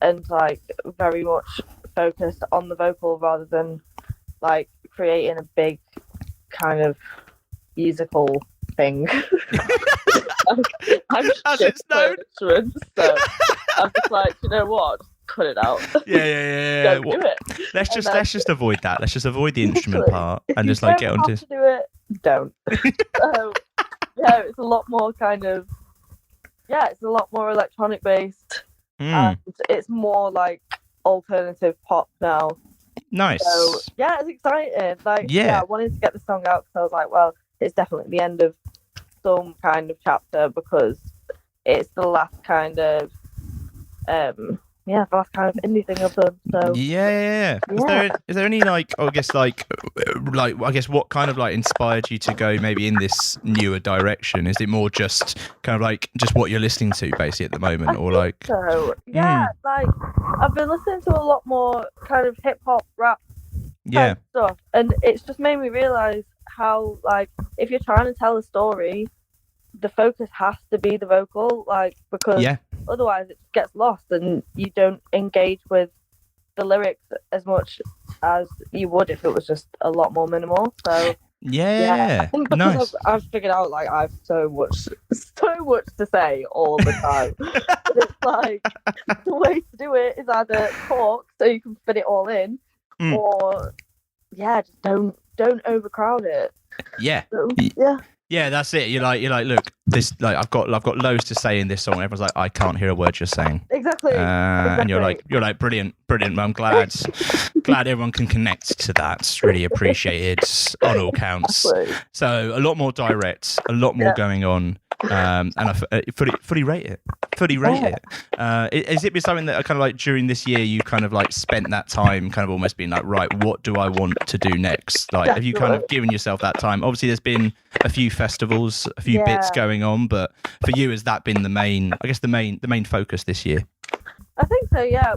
Speaker 3: and like very much focused on the vocal rather than like creating a big kind of musical thing. I'm shit at instruments, so I'm just like, you know what? Cut it out.
Speaker 1: Yeah.
Speaker 3: Don't do it.
Speaker 1: Let's just avoid that. Let's just avoid the instrument part and just like get on to
Speaker 3: do it. Don't. So yeah, it's a lot more kind of it's a lot more electronic based, and it's more like alternative pop now.
Speaker 1: Nice.
Speaker 3: So yeah, it's exciting. Like I wanted to get the song out because I was like, well, it's definitely the end of some kind of chapter because it's the last kind of the last kind of indie thing I've done. So
Speaker 1: yeah. Is there any like I guess what kind of like inspired you to go maybe in this newer direction? Is it more just kind of like just what you're listening to basically at the moment, or like?
Speaker 3: So like I've been listening to a lot more kind of hip hop rap type stuff, and it's just made me realize how like if you're trying to tell a story, the focus has to be the vocal, like because otherwise it gets lost and you don't engage with the lyrics as much as you would if it was just a lot more minimal. So I think because
Speaker 1: nice.
Speaker 3: I've figured out like I've so much to say all the time. It's like the way to do it is either talk so you can fit it all in, or just don't overcrowd it. So,
Speaker 1: Yeah, that's it. You're like, look, this like I've got loads to say in this song. Everyone's like, I can't hear a word you're saying.
Speaker 3: Exactly.
Speaker 1: And you're like, brilliant. I'm glad everyone can connect to that. It's really appreciated on all counts.
Speaker 3: Exactly.
Speaker 1: So a lot more direct, a lot more going on, and I fully rate it. Has it been something that kind of like during this year you kind of like spent that time kind of almost being like, right, what do I want to do next? Like, have you kind of given yourself that time? Obviously, there's been a few festivals, a few bits going on, but for you, has that been the main focus this year?
Speaker 3: I think so. Yeah,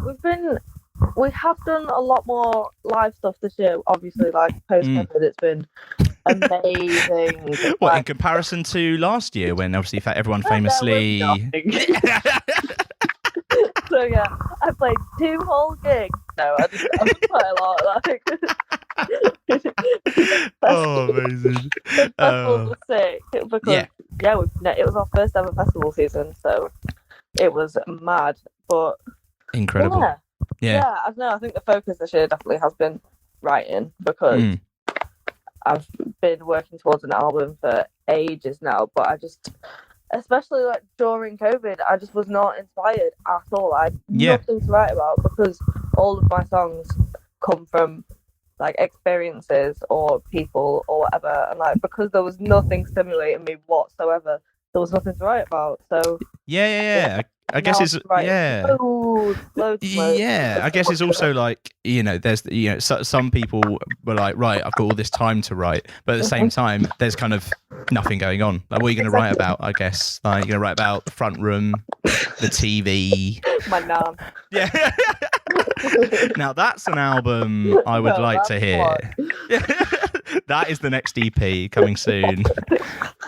Speaker 3: we have done a lot more live stuff this year. Obviously, like post-COVID, it's been amazing.
Speaker 1: What, in comparison to last year, when obviously everyone famously?
Speaker 3: So yeah, I played 2 whole gigs. No, I did quite a lot. Like,
Speaker 1: amazing!
Speaker 3: The festival was sick because it was our first ever festival season, so it was mad, but
Speaker 1: incredible.
Speaker 3: Yeah, I don't know. I think the focus this year definitely has been writing because I've been working towards an album for ages now, but I just, especially like during COVID, I just was not inspired at all. I had nothing to write about because all of my songs come from like experiences or people or whatever, and like because there was nothing stimulating me whatsoever, there was nothing to write about. So
Speaker 1: I guess it's
Speaker 3: loads.
Speaker 1: I guess it's also like, there's some people were like, right, I've got all this time to write, but at the same time there's kind of nothing going on. Like, what are you going to write about? I guess like you're going to write about the front room, the TV,
Speaker 3: my nan.
Speaker 1: Yeah. Now that's an album I would like to hear. That is the next EP coming soon.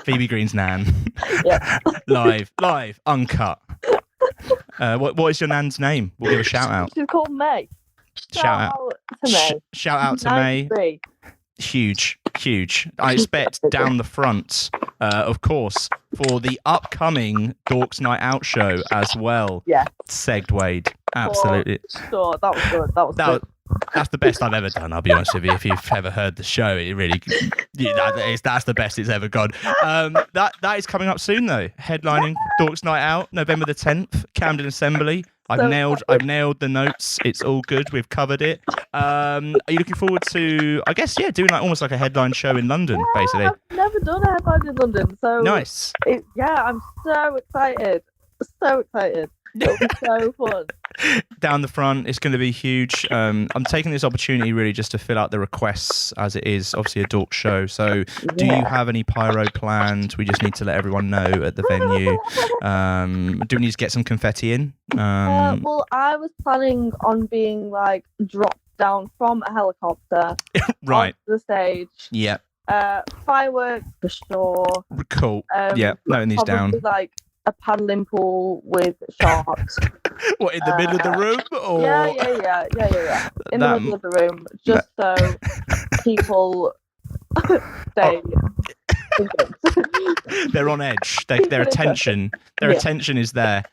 Speaker 1: Phoebe Green's Nan.
Speaker 3: Yeah.
Speaker 1: live, uncut. What is your nan's name? We'll give a shout out.
Speaker 3: She's called May. Shout out to May.
Speaker 1: Shout out to May. Huge. I expect down the front, of course, for the upcoming Dork's Night Out show as well.
Speaker 3: Yeah.
Speaker 1: Segwayed. Absolutely.
Speaker 3: Sure, that was good.
Speaker 1: That's the best I've ever done. I'll be honest with you. If you've ever heard the show, it really, that's the best it's ever gone. That is coming up soon though. Headlining Dork's Night Out, November the 10th, Camden Assembly. I've nailed the notes. It's all good. We've covered it. Are you looking forward to, I guess, doing almost like a headline show in London, basically?
Speaker 3: I've never done a headline in London, so
Speaker 1: nice.
Speaker 3: I'm so excited. So excited. It'll be so fun.
Speaker 1: Down the front, it's going to be huge. I'm taking this opportunity really just to fill out the requests, as it is obviously a Dork show. So do you have any pyro planned? We just need to let everyone know at the venue. Do we need to get some confetti in?
Speaker 3: Well, I was planning on being like dropped down from a helicopter
Speaker 1: right
Speaker 3: onto the stage.
Speaker 1: Yeah.
Speaker 3: Fireworks for sure.
Speaker 1: Cool. Yeah, noting these down.
Speaker 3: Like a paddling pool with sharks.
Speaker 1: What, in the middle of the room? Or...
Speaker 3: Yeah. In the middle of the room, just so people stay.
Speaker 1: They're on edge. Their attention is there.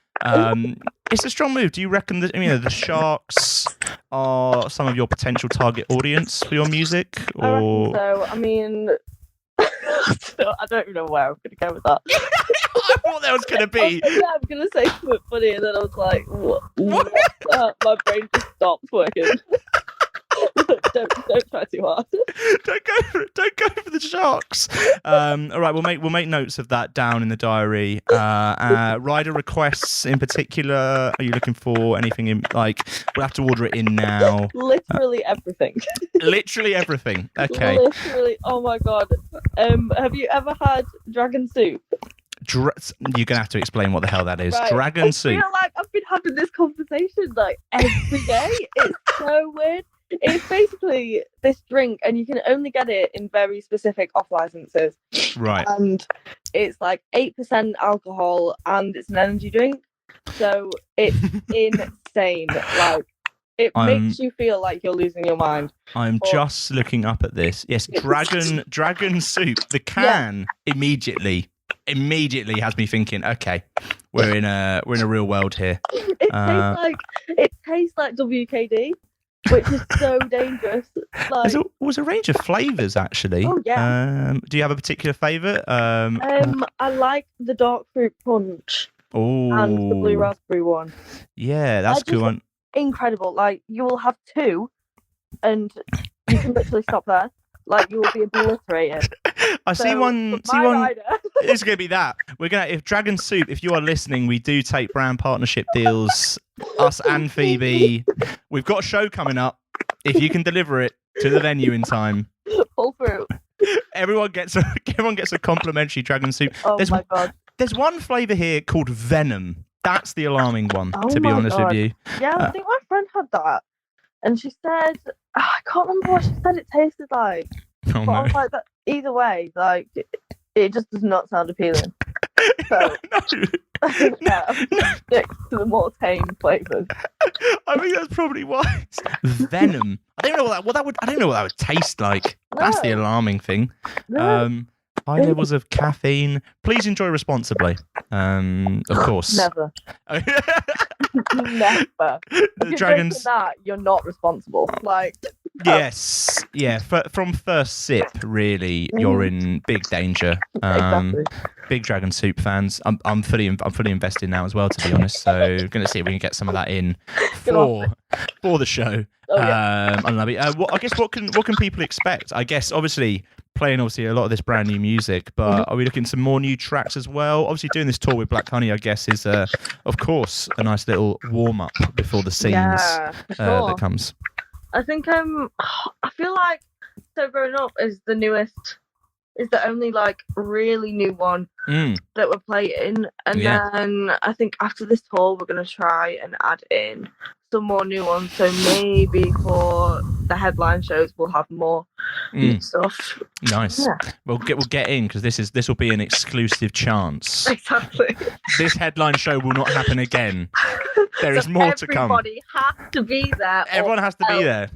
Speaker 1: It's a strong move. Do you reckon that the sharks are some of your potential target audience for your music? Or...
Speaker 3: I reckon so. I don't even know where I'm going to go with that.
Speaker 1: I thought that was going to be.
Speaker 3: I'm going to say something funny, and then I was like, what? My brain just stopped working. don't try too hard.
Speaker 1: Don't go for the sharks. All right, we'll make notes of that down in the diary. Rider requests in particular. Are you looking for anything in, like, we'll have to order it in now?
Speaker 3: Literally everything.
Speaker 1: Literally everything. Okay.
Speaker 3: Literally. Oh my god. Have you ever had dragon soup?
Speaker 1: You're gonna have to explain what the hell that is.
Speaker 3: Right.
Speaker 1: Dragon soup.
Speaker 3: I feel like I've been having this conversation like every day. It's so weird. It's basically this drink, and you can only get it in very specific off licenses.
Speaker 1: Right.
Speaker 3: And it's like 8% alcohol, and it's an energy drink. So it's insane. Like, it makes you feel like you're losing your mind.
Speaker 1: I'm just looking up at this. Yes, dragon soup. The can immediately has me thinking, okay, we're in a real world here.
Speaker 3: It tastes like WKD. Which is so dangerous. Like,
Speaker 1: there was a range of flavours, actually.
Speaker 3: Oh, yeah.
Speaker 1: Do you have a particular favourite?
Speaker 3: I like the dark fruit punch.
Speaker 1: Oh.
Speaker 3: And the blue raspberry one.
Speaker 1: Yeah, that's cool one.
Speaker 3: Incredible. Like, you will have two, and you can literally stop there. Like, you will be obliterated.
Speaker 1: See one. It's going to be that. If Dragon Soup, if you are listening, we do take brand partnership deals. Us and Phoebe. We've got a show coming up. If you can deliver it to the venue in time,
Speaker 3: pull through.
Speaker 1: Everyone gets a complimentary Dragon Soup.
Speaker 3: Oh my god.
Speaker 1: There's one flavour here called Venom. That's the alarming one, to be honest with you.
Speaker 3: Yeah, I think my friend had that, and she said, I can't remember what she said it tasted like.
Speaker 1: Oh,
Speaker 3: but I was like, either way, like, it just does not sound appealing. So, stick to the more tame flavours.
Speaker 1: I think that's probably why. Venom. I don't know what that would taste like. No. That's the alarming thing.
Speaker 3: No.
Speaker 1: High levels of caffeine. Please enjoy responsibly. Of course.
Speaker 3: Never. Never.
Speaker 1: The dragons.
Speaker 3: That you're not responsible. Like.
Speaker 1: Yes. Yeah. From first sip, really, you're in big danger.
Speaker 3: Exactly.
Speaker 1: Big Dragon Soup fans. I'm fully invested now as well, to be honest. So we're going to see if we can get some of that in for the show.
Speaker 3: Oh, yeah.
Speaker 1: What can people expect? I guess obviously playing a lot of this brand new music, but are we looking some more new tracks as well? Obviously doing this tour with Black Honey, I guess, is of course a nice little warm up before the scenes that comes.
Speaker 3: I think I feel like So Growing Up is the only like really new one that we're playing, and then I think after this tour we're gonna try and add in some more new ones. So maybe for the headline shows we'll have more new stuff.
Speaker 1: Nice. Yeah. We'll get in because this will be an exclusive chance.
Speaker 3: Exactly.
Speaker 1: This headline show will not happen again. There is more to come.
Speaker 3: Everybody has to be there.
Speaker 1: Everyone has to be there.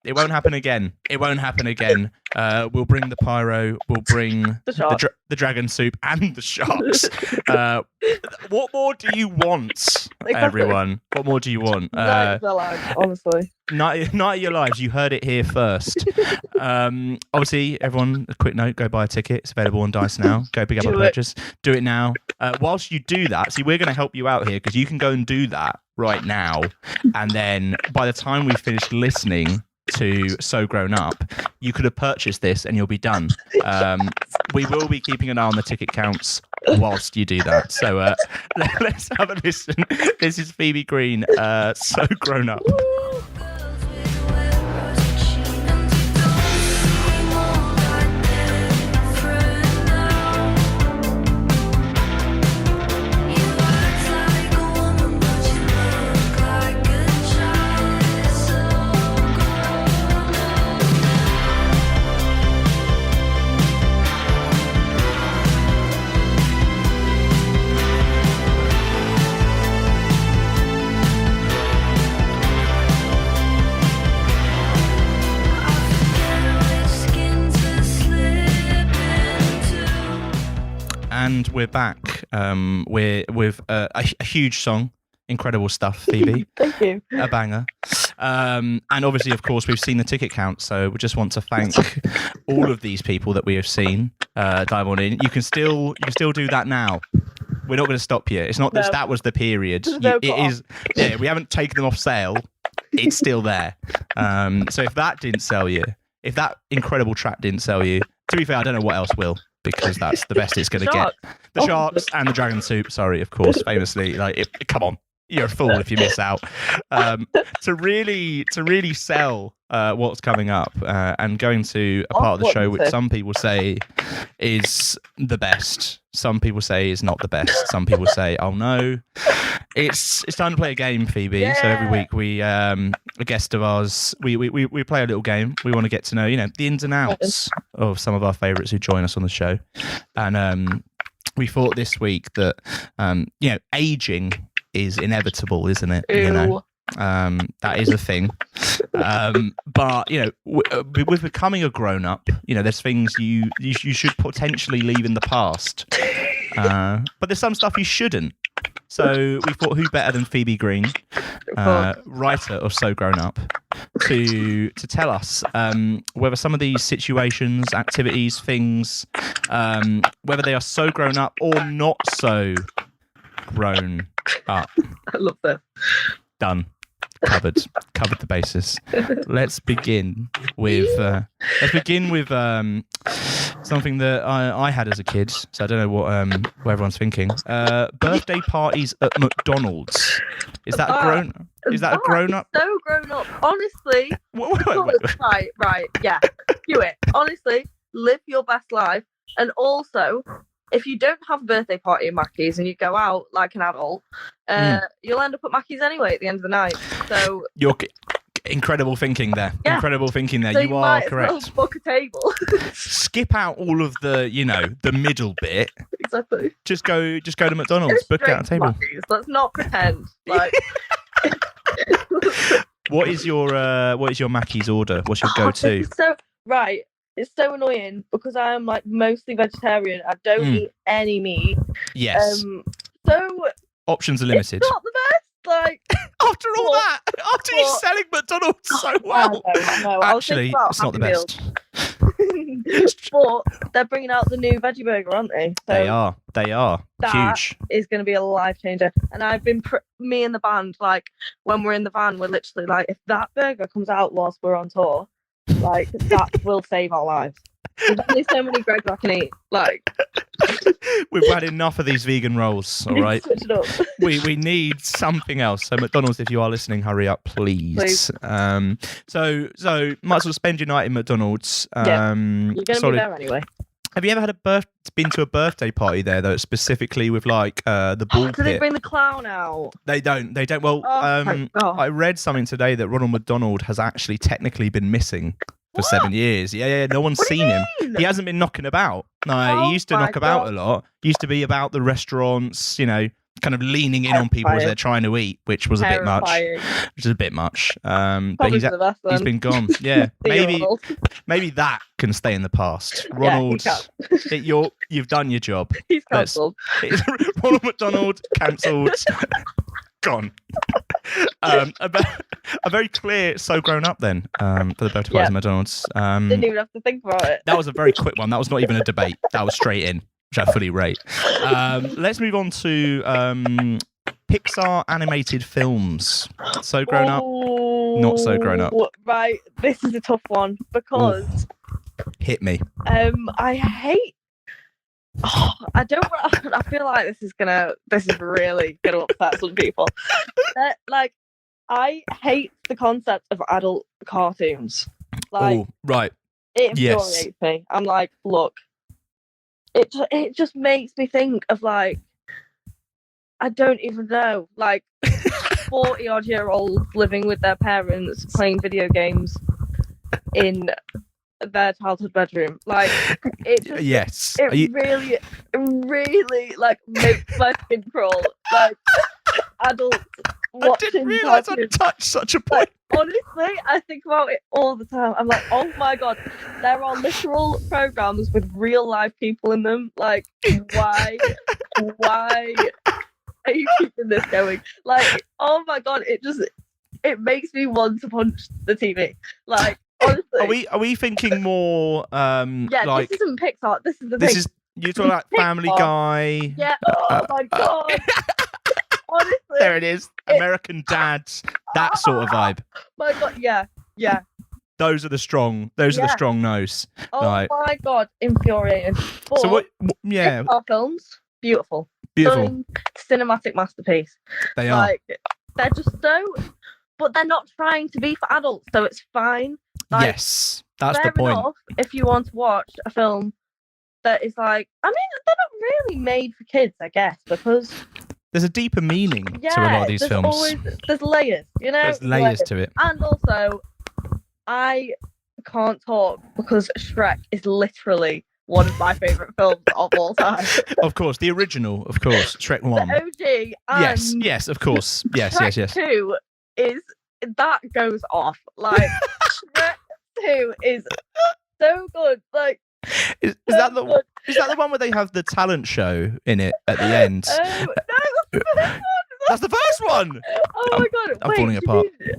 Speaker 1: It won't happen again. It won't happen again. We'll bring the pyro. We'll bring the dragon soup and the sharks. What more do you want, everyone? What more do you want?
Speaker 3: Night of their lives, honestly.
Speaker 1: Night of your lives. You heard it here first. Obviously, everyone, a quick note, go buy a ticket. It's available on Dice now. Go pick up a purchase. Do it now. Whilst you do that, see, we're going to help you out here because you can go and do that right now. And then by the time we finish listening to So Grown Up, you could have purchased this and you'll be done. We will be keeping an eye on the ticket counts whilst you do that. So let's have a listen. This is Phoebe Green, So Grown Up. And we're back. We're with a huge song. Incredible stuff, Phoebe.
Speaker 3: Thank you.
Speaker 1: A banger. And obviously, of course, we've seen the ticket count, so we just want to thank all of these people that we have seen dive on in. You can still do that now. We're not going to stop you. It's not that that was the period. It is. Yeah, we haven't taken them off sale. It's still there. So if that didn't sell you, if that incredible track didn't sell you, to be fair, I don't know what else will. Because that's the best it's going to get. The sharks and the dragon soup. Sorry, of course, famously. Come on, you're a fool if you miss out. To really sell what's coming up and going to a part of the show which some people say is the best. Some people say is not the best. Some people say, oh no. It's time to play a game, Phoebe. Yeah. So every week we a guest of ours, we play a little game. We want to get to know, the ins and outs of some of our favourites who join us on the show. And we thought this week that aging is inevitable, isn't it?
Speaker 3: Ew.
Speaker 1: That is a thing. But with becoming a grown up, there's things you should potentially leave in the past. But there's some stuff you shouldn't. So we thought, who better than Phoebe Green, writer of So Grown Up, to tell us whether some of these situations, activities, things, whether they are so grown up or not so grown up.
Speaker 3: I love that.
Speaker 1: Done. Covered the basis. Let's begin with something that I had as a kid. So I don't know what everyone's thinking. Birthday parties at McDonald's. Is that a grown? Is that a grown up?
Speaker 3: So grown up. Honestly.
Speaker 1: Wait.
Speaker 3: Right. Yeah. Do it. Honestly, live your best life, and also, if you don't have a birthday party at Mackey's and you go out like an adult, you'll end up at Mackey's anyway at the end of the night. So
Speaker 1: you're incredible thinking there. Yeah. Incredible thinking there. So you are correct. Well
Speaker 3: book a table.
Speaker 1: Skip out all of the the middle bit.
Speaker 3: Exactly.
Speaker 1: Just go to McDonald's. Book out a table.
Speaker 3: Mackey's. Let's not pretend like.
Speaker 1: What is your Mackey's order? What's your go-to?
Speaker 3: It's so annoying because I am mostly vegetarian. I don't eat any meat.
Speaker 1: Yes.
Speaker 3: So
Speaker 1: options are limited.
Speaker 3: It's not the best.
Speaker 1: After all that, after you're selling McDonald's so well.
Speaker 3: I know.
Speaker 1: Actually, it's not the best.
Speaker 3: But they're bringing out the new veggie burger, aren't they? So
Speaker 1: they are.
Speaker 3: That
Speaker 1: huge.
Speaker 3: Is going to be a life changer. And I've been me and the band, when we're in the van, we're literally if that burger comes out whilst we're on tour, that will save our lives. There's only so many Gregs I can eat.
Speaker 1: We've had enough of these vegan rolls, all right?
Speaker 3: Switch it up.
Speaker 1: We need something else. So McDonald's, if you are listening, hurry up, please. So might as well spend your night in McDonald's.
Speaker 3: Yeah, you're going to be there anyway.
Speaker 1: Have you ever had been to a birthday party there though, specifically with the ball pit?
Speaker 3: Do they bring the clown out?
Speaker 1: They don't. Well, I read something today that Ronald McDonald has actually technically been missing for 7 years. Yeah. No one's seen him. He hasn't been knocking about. No, he used to knock about a lot. He used to be about the restaurants, the kind of leaning in on people as they're trying to eat, which was a bit much. Which is a bit much. But he's been gone. Yeah, maybe that can stay in the past. Ronald, you've done your job.
Speaker 3: He's cancelled.
Speaker 1: Ronald McDonald cancelled. Gone. A very clear so grown up then for the birthday parties at McDonald's.
Speaker 3: Didn't even have to think about it.
Speaker 1: That was a very quick one. That was not even a debate. That was straight in, which I fully rate. Let's move on to Pixar animated films. So grown up, not so grown up.
Speaker 3: Right, this is a tough one because
Speaker 1: hit me.
Speaker 3: I hate. I feel like this is really gonna upset some people. Like, I hate the concept of adult cartoons. Like,
Speaker 1: right.
Speaker 3: It infuriates me. I'm like, look, it just makes me think of, like, I don't even know, like 40-odd-year-olds living with their parents playing video games in their childhood bedroom. Like, it just, really like makes my skin crawl. Like, adults watching.
Speaker 1: I didn't realise I'd touched such a point.
Speaker 3: Like, honestly, I think about it all the time. I'm like, oh my god, there are literal programs with real life people in them. Like, why are you keeping this going? Like, oh my god, it makes me want to punch the TV. Like, honestly.
Speaker 1: Are we thinking more like,
Speaker 3: this isn't Pixar, this is the
Speaker 1: this
Speaker 3: thing.
Speaker 1: is you're talking about Family Guy.
Speaker 3: Yeah, oh my god. Honestly.
Speaker 1: There it is. American Dads. That sort of vibe.
Speaker 3: My god, yeah.
Speaker 1: Those are the strong no's.
Speaker 3: Oh my god, infuriating. But
Speaker 1: so what
Speaker 3: Pixar films, beautiful. Stunning, cinematic masterpiece.
Speaker 1: They are.
Speaker 3: Like, they're just so, but they're not trying to be for adults, so it's fine. Like,
Speaker 1: yes, that's the
Speaker 3: fair
Speaker 1: point.
Speaker 3: enough if you want to watch a film that is like, I mean, they're not really made for kids, I guess, because
Speaker 1: there's a deeper meaning to a lot of these films.
Speaker 3: There's layers, you know?
Speaker 1: There's layers to it.
Speaker 3: And also, I can't talk because Shrek is literally one of my favourite films of all time.
Speaker 1: Of course, the original, of course, Shrek 1.
Speaker 3: The OG. And
Speaker 1: yes, of course. Yes.
Speaker 3: Shrek 2 that goes off. Like, Shrek 2 is so good. Like,
Speaker 1: is that the one where they have the talent show in it at the end?
Speaker 3: No,
Speaker 1: that's the first one.
Speaker 3: Oh my god!
Speaker 1: I'm falling apart.
Speaker 3: Do you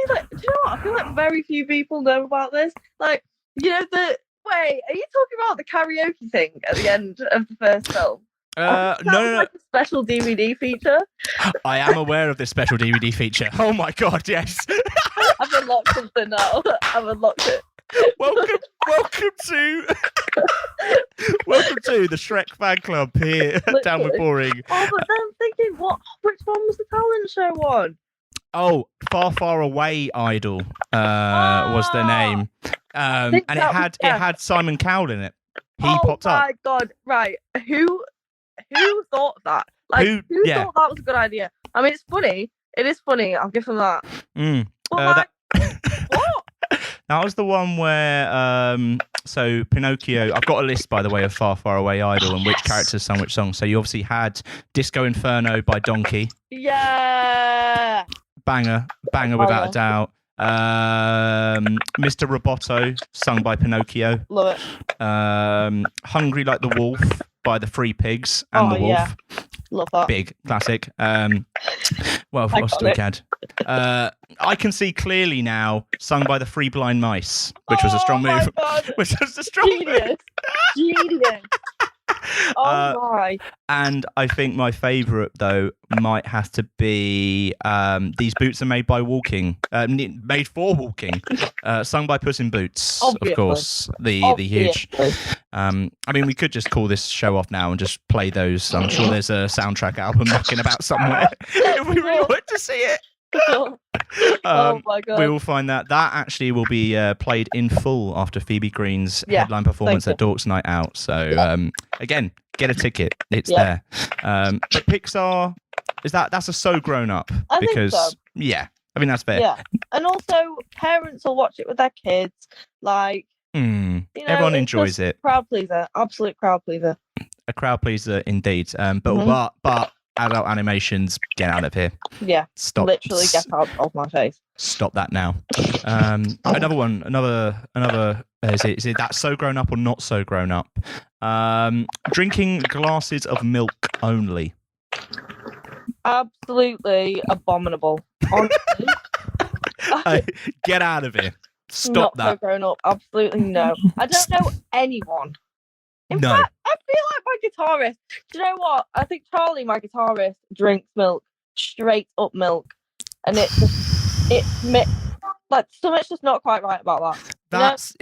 Speaker 3: know what? I feel like very few people know about this. Like, you know, are you talking about the karaoke thing at the end of the first film?
Speaker 1: No.
Speaker 3: Like a special DVD feature.
Speaker 1: I am aware of this special DVD feature. Oh my god, yes.
Speaker 3: I've unlocked something now. I've unlocked it.
Speaker 1: Welcome to the Shrek fan club here at Down with Boring.
Speaker 3: Oh, but then I'm thinking, which one was the talent show one?
Speaker 1: Oh, Far Away Idol was their name, and it had Simon Cowell in it. He popped up. Oh my
Speaker 3: god! Right, who thought of that? Like, who thought that was a good idea? I mean, it's funny. It is funny. I'll give them that. But what?
Speaker 1: That was the one where, so Pinocchio, I've got a list, by the way, of Far Away Idol and which characters sung which song. So you obviously had Disco Inferno by Donkey.
Speaker 3: Yeah.
Speaker 1: Banger without a doubt. Mr. Roboto, sung by Pinocchio.
Speaker 3: Love it.
Speaker 1: Hungry Like the Wolf by the Three Pigs and the Wolf.
Speaker 3: Yeah. Love that.
Speaker 1: Big classic. What else do we had? I Can See Clearly Now, sung by the Three Blind Mice, which was a strong move. Which was a strong move.
Speaker 3: Genius. Oh my.
Speaker 1: And I think my favourite, though, might have to be These Boots Are Made by Walking, Made for Walking, sung by Puss in Boots,
Speaker 3: Obviously.
Speaker 1: of course. The huge. I mean, we could just call this show off now and just play those. I'm sure there's a soundtrack album knocking about somewhere if we really want to see it.
Speaker 3: Oh my god.
Speaker 1: We will find that actually will be played in full after Phoebe Green's headline performance at Dork's Night Out. So again, get a ticket. It's there. But Pixar, that's a so grown up because
Speaker 3: I think so.
Speaker 1: Yeah, I mean that's fair.
Speaker 3: Yeah, and also parents will watch it with their kids. Like, you know,
Speaker 1: everyone enjoys it.
Speaker 3: Crowd pleaser, absolute crowd pleaser.
Speaker 1: A crowd pleaser indeed. But adult animations, get out of here.
Speaker 3: Yeah.
Speaker 1: Stop.
Speaker 3: Literally get out of my face.
Speaker 1: Stop that now. Another one. Another. Is it That's So Grown Up or Not So Grown Up? Drinking glasses of milk only.
Speaker 3: Absolutely abominable. Honestly.
Speaker 1: Get out of here. Stop
Speaker 3: Not
Speaker 1: that.
Speaker 3: so grown up. Absolutely no. I don't know anyone. In
Speaker 1: No.
Speaker 3: fact, I feel like my guitarist. Do you know what? I think Charlie, my guitarist, drinks milk, straight up milk, and like something's just not quite right about that.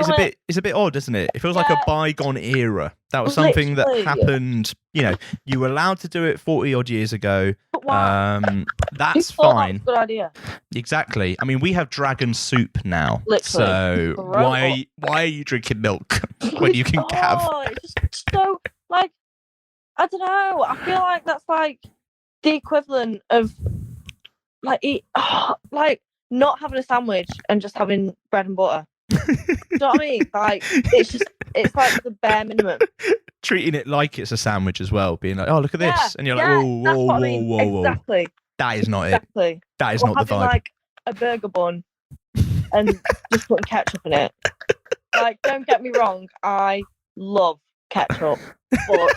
Speaker 1: It's a bit odd, isn't it? It feels like a bygone era. That was something that happened. You know, you were allowed to do it 40 odd years ago.
Speaker 3: But why?
Speaker 1: That's
Speaker 3: Who thought that
Speaker 1: fine.
Speaker 3: was a good idea.
Speaker 1: Exactly. I mean, we have dragon soup now.
Speaker 3: Literally.
Speaker 1: So why are you drinking milk when you can have?
Speaker 3: It's just so like I don't know. I feel like that's like the equivalent of like not having a sandwich and just having bread and butter. Do you know what I mean? Like it's like the bare minimum.
Speaker 1: Treating it like it's a sandwich as well, being like, oh, look at this, and you're like, whoa.
Speaker 3: Exactly.
Speaker 1: That is not it. That is
Speaker 3: or
Speaker 1: not the
Speaker 3: having
Speaker 1: vibe.
Speaker 3: like a burger bun and just putting ketchup in it. Like, don't get me wrong, I love ketchup, but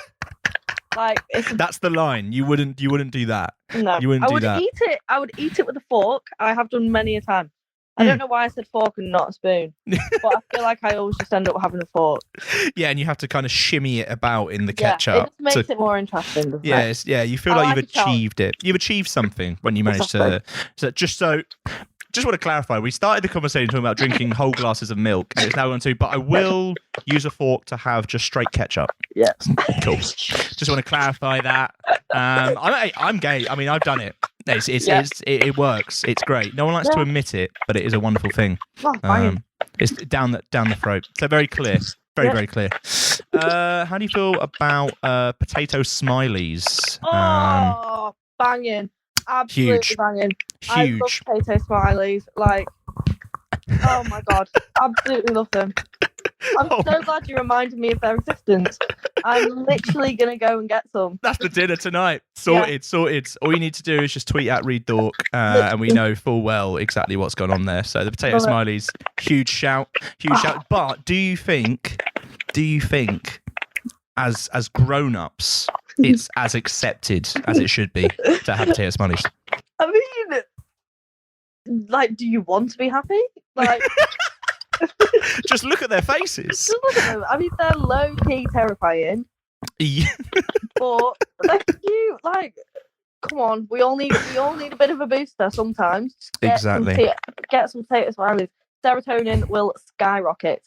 Speaker 3: like
Speaker 1: that's the line. You wouldn't do that.
Speaker 3: No,
Speaker 1: you wouldn't do that.
Speaker 3: I would eat it with a fork. I have done many a time. I don't know why I said fork and not a spoon, but I feel like I always just end up having a fork.
Speaker 1: Yeah, and you have to kind of shimmy it about in the ketchup.
Speaker 3: It just makes it more interesting, doesn't it?
Speaker 1: Yeah, you feel like you've achieved it. You've achieved something when you manage to. Just want to clarify, we started the conversation talking about drinking whole glasses of milk, and it's now going to, but I will use a fork to have just straight ketchup.
Speaker 3: Yeah.
Speaker 1: Cool. Just want to clarify that. I'm gay. I mean, I've done it. It works. It's great. No one likes to admit it, but it is a wonderful thing. It's down the throat. So very clear. Very clear. How do you feel about potato smileys?
Speaker 3: Banging. Absolutely banging.
Speaker 1: Huge.
Speaker 3: I love potato smileys. Like, oh my god, absolutely love them. I'm so glad you reminded me of their existence. I'm literally gonna go and get some.
Speaker 1: That's the dinner tonight. Sorted. All you need to do is just tweet at Read Dork, and we know full well exactly what's gone on there. So the potato smileys, huge shout. But do you think, as grown-ups, it's as accepted as it should be to have potato smileys?
Speaker 3: I mean, like, do you want to be happy? Like,
Speaker 1: just look at their faces.
Speaker 3: Just look at them. I mean, they're low-key terrifying.
Speaker 1: Yeah.
Speaker 3: But they're cute. Like, come on, we all need a bit of a booster sometimes.
Speaker 1: Exactly.
Speaker 3: Get some potato smileys. Serotonin will skyrocket.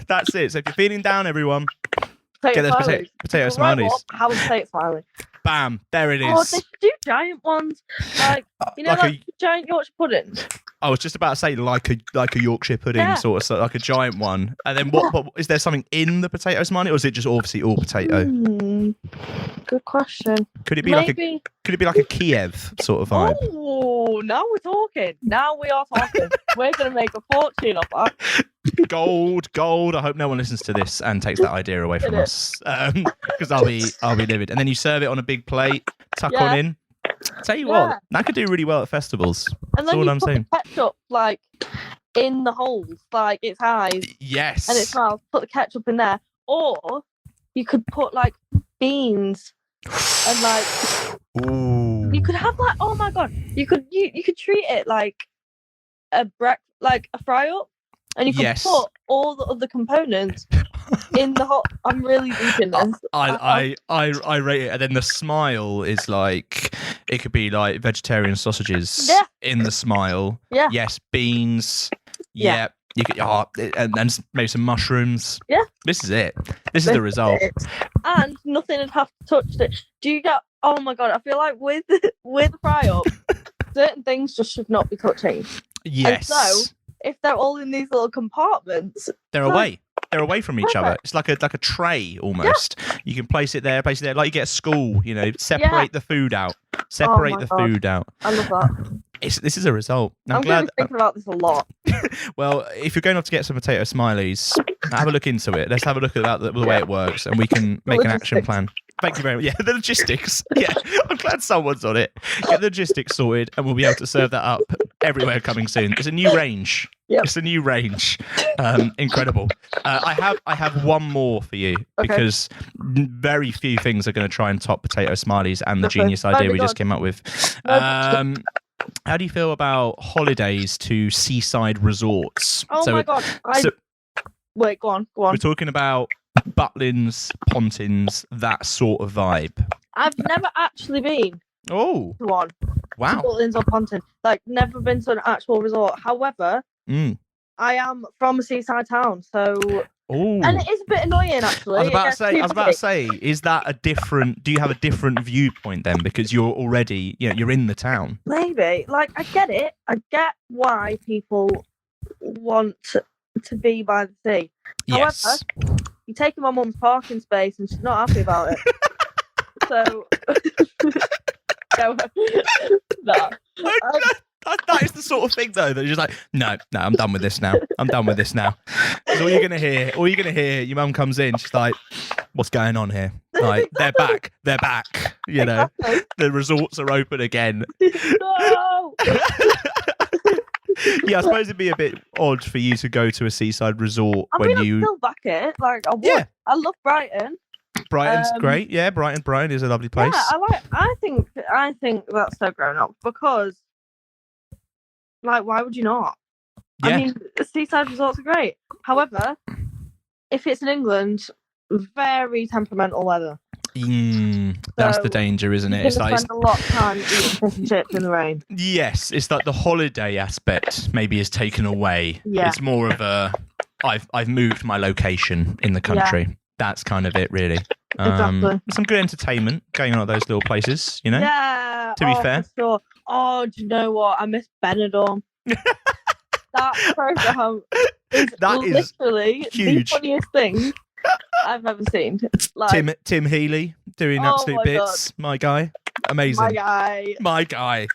Speaker 1: That's it. So if you're feeling down, everyone,
Speaker 3: Potato
Speaker 1: get those potato smileys.
Speaker 3: Have a potato smiley.
Speaker 1: Bam! There it is.
Speaker 3: Oh, they should do giant ones, like giant Yorkshire puddings.
Speaker 1: I was just about to say like a Yorkshire pudding, sort of like a giant one. And then what is there something in the potato smiley, or is it just obviously all potato?
Speaker 3: Good question.
Speaker 1: Could it be like a Kiev sort of vibe?
Speaker 3: Oh, now we're talking. Now we are talking. We're gonna make a fortune off that.
Speaker 1: Gold. I hope no one listens to this and takes that idea away from us, because I'll be livid. And then you serve it on a big plate, tuck on in. Tell you what, that could do really well at festivals.
Speaker 3: And then you put the ketchup like in the holes, like its eyes.
Speaker 1: Yes.
Speaker 3: And it smells. Put the ketchup in there, or you could put like beans and like.
Speaker 1: Ooh.
Speaker 3: You could have like, oh my god, you could treat it like a fry up. And you can put all the other components in the hot. I'm really deep in this.
Speaker 1: I rate it, and then the smile is like it could be like vegetarian sausages in the smile.
Speaker 3: Yeah.
Speaker 1: Yes, beans. Yeah. You could and maybe some mushrooms.
Speaker 3: Yeah.
Speaker 1: This is it. This is the result.
Speaker 3: And nothing would have to touch it. Do you get? Oh my god! I feel like with fry up, certain things just should not be touching.
Speaker 1: Yes.
Speaker 3: And so, if they're all in these little compartments,
Speaker 1: they're away. They're away from each other. It's like a tray almost. Yeah. You can place it there, like you get at school. Separate the food out. Separate the food out.
Speaker 3: I love that.
Speaker 1: This is a result.
Speaker 3: I'm going to be thinking about this a lot.
Speaker 1: Well, if you're going off to get some potato smileys, have a look into it. Let's have a look at the way it works, and we can make an action plan. Thank you very much. Yeah, the logistics. Yeah, I'm glad someone's on it. Get the logistics sorted, and we'll be able to serve that up everywhere coming soon. It's a new range.
Speaker 3: Yep.
Speaker 1: It's a new range. Incredible. I have one more for you because very few things are going to try and top potato smileys and the genius idea we just came up with. How do you feel about holidays to seaside resorts?
Speaker 3: Oh my God. Wait, go on.
Speaker 1: We're talking about Butlins, Pontins, that sort of vibe.
Speaker 3: I've never actually been
Speaker 1: to
Speaker 3: one.
Speaker 1: Wow.
Speaker 3: To Butlins or Pontin. Like, never been to an actual resort. However, I am from a seaside town, so... And it is a bit annoying, actually.
Speaker 1: I was about to say, is that a different... Do you have a different viewpoint then? Because you're already... you're in the town.
Speaker 3: Maybe. Like, I get it. I get why people want to be by the sea.
Speaker 1: Yes.
Speaker 3: However, you're taking my mum's parking space and she's not happy about it. So...
Speaker 1: That is the sort of thing, though, that you're just like, no, I'm done with this now. I'm done with this now. Because all you're gonna hear, your mum comes in, she's like, what's going on here? Like, they're back. You know, the resorts are open again.
Speaker 3: No.
Speaker 1: Yeah, I suppose it'd be a bit odd for you to go to a seaside resort
Speaker 3: I'd still back it. Like, I would. Yeah. I love Brighton.
Speaker 1: Brighton's great. Yeah, Brighton is a lovely place.
Speaker 3: Yeah, I think that's so grown up because, like, why would you not?
Speaker 1: Yeah.
Speaker 3: I mean, seaside resorts are great. However, if it's in England, very temperamental weather.
Speaker 1: That's the danger, isn't it?
Speaker 3: It's like spend a lot of time eating fish and chips in the rain.
Speaker 1: Yes, it's like the holiday aspect maybe is taken away.
Speaker 3: Yeah.
Speaker 1: It's more of a I've moved my location in the country. Yeah. That's kind of it, really.
Speaker 3: Exactly.
Speaker 1: Some good entertainment going on at those little places, you know?
Speaker 3: Yeah.
Speaker 1: To be fair.
Speaker 3: For sure. Oh, do you know what? I miss Benidorm. That program is literally
Speaker 1: huge.
Speaker 3: The funniest thing I've ever seen. Like,
Speaker 1: Tim Healy doing absolute bits. God. My guy. Amazing. My guy.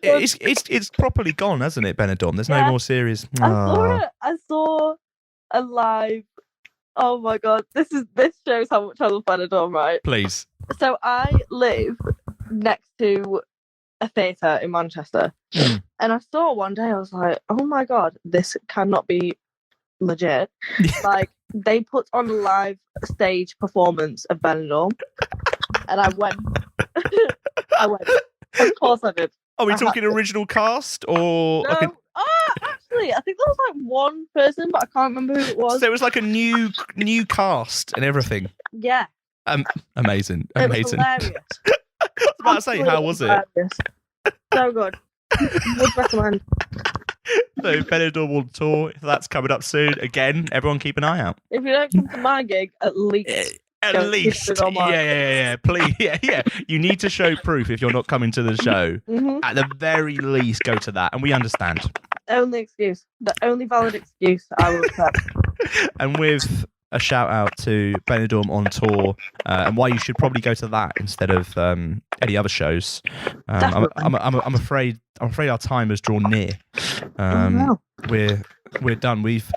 Speaker 1: It's properly gone, hasn't it, Benidorm? There's no more series.
Speaker 3: I saw a live. Oh my God! This shows how much I love Benidorm, right?
Speaker 1: Please.
Speaker 3: So I live next to a theatre in Manchester, and I saw one day. I was like, "Oh my God, this cannot be legit!" Like, they put on a live stage performance of Benidorm, and I went. Of course, I did.
Speaker 1: Are we talking original cast or?
Speaker 3: No. Actually, I think there was like one person, but I can't remember who it was.
Speaker 1: So it was like a new cast and everything.
Speaker 3: Yeah.
Speaker 1: Amazing.
Speaker 3: It was hilarious.
Speaker 1: I was about to say, how was it?
Speaker 3: So good. Would recommend.
Speaker 1: So Benidorm on tour, that's coming up soon. Again, everyone keep an eye out.
Speaker 3: If you don't come to my gig, at least.
Speaker 1: Yeah. Please, yeah. You need to show proof if you're not coming to the show.
Speaker 3: Mm-hmm.
Speaker 1: At the very least, go to that, and we understand.
Speaker 3: The only valid excuse I will accept.
Speaker 1: And with a shout out to Benidorm on tour, and why you should probably go to that instead of any other shows. I'm afraid our time has drawn near. We're done. We've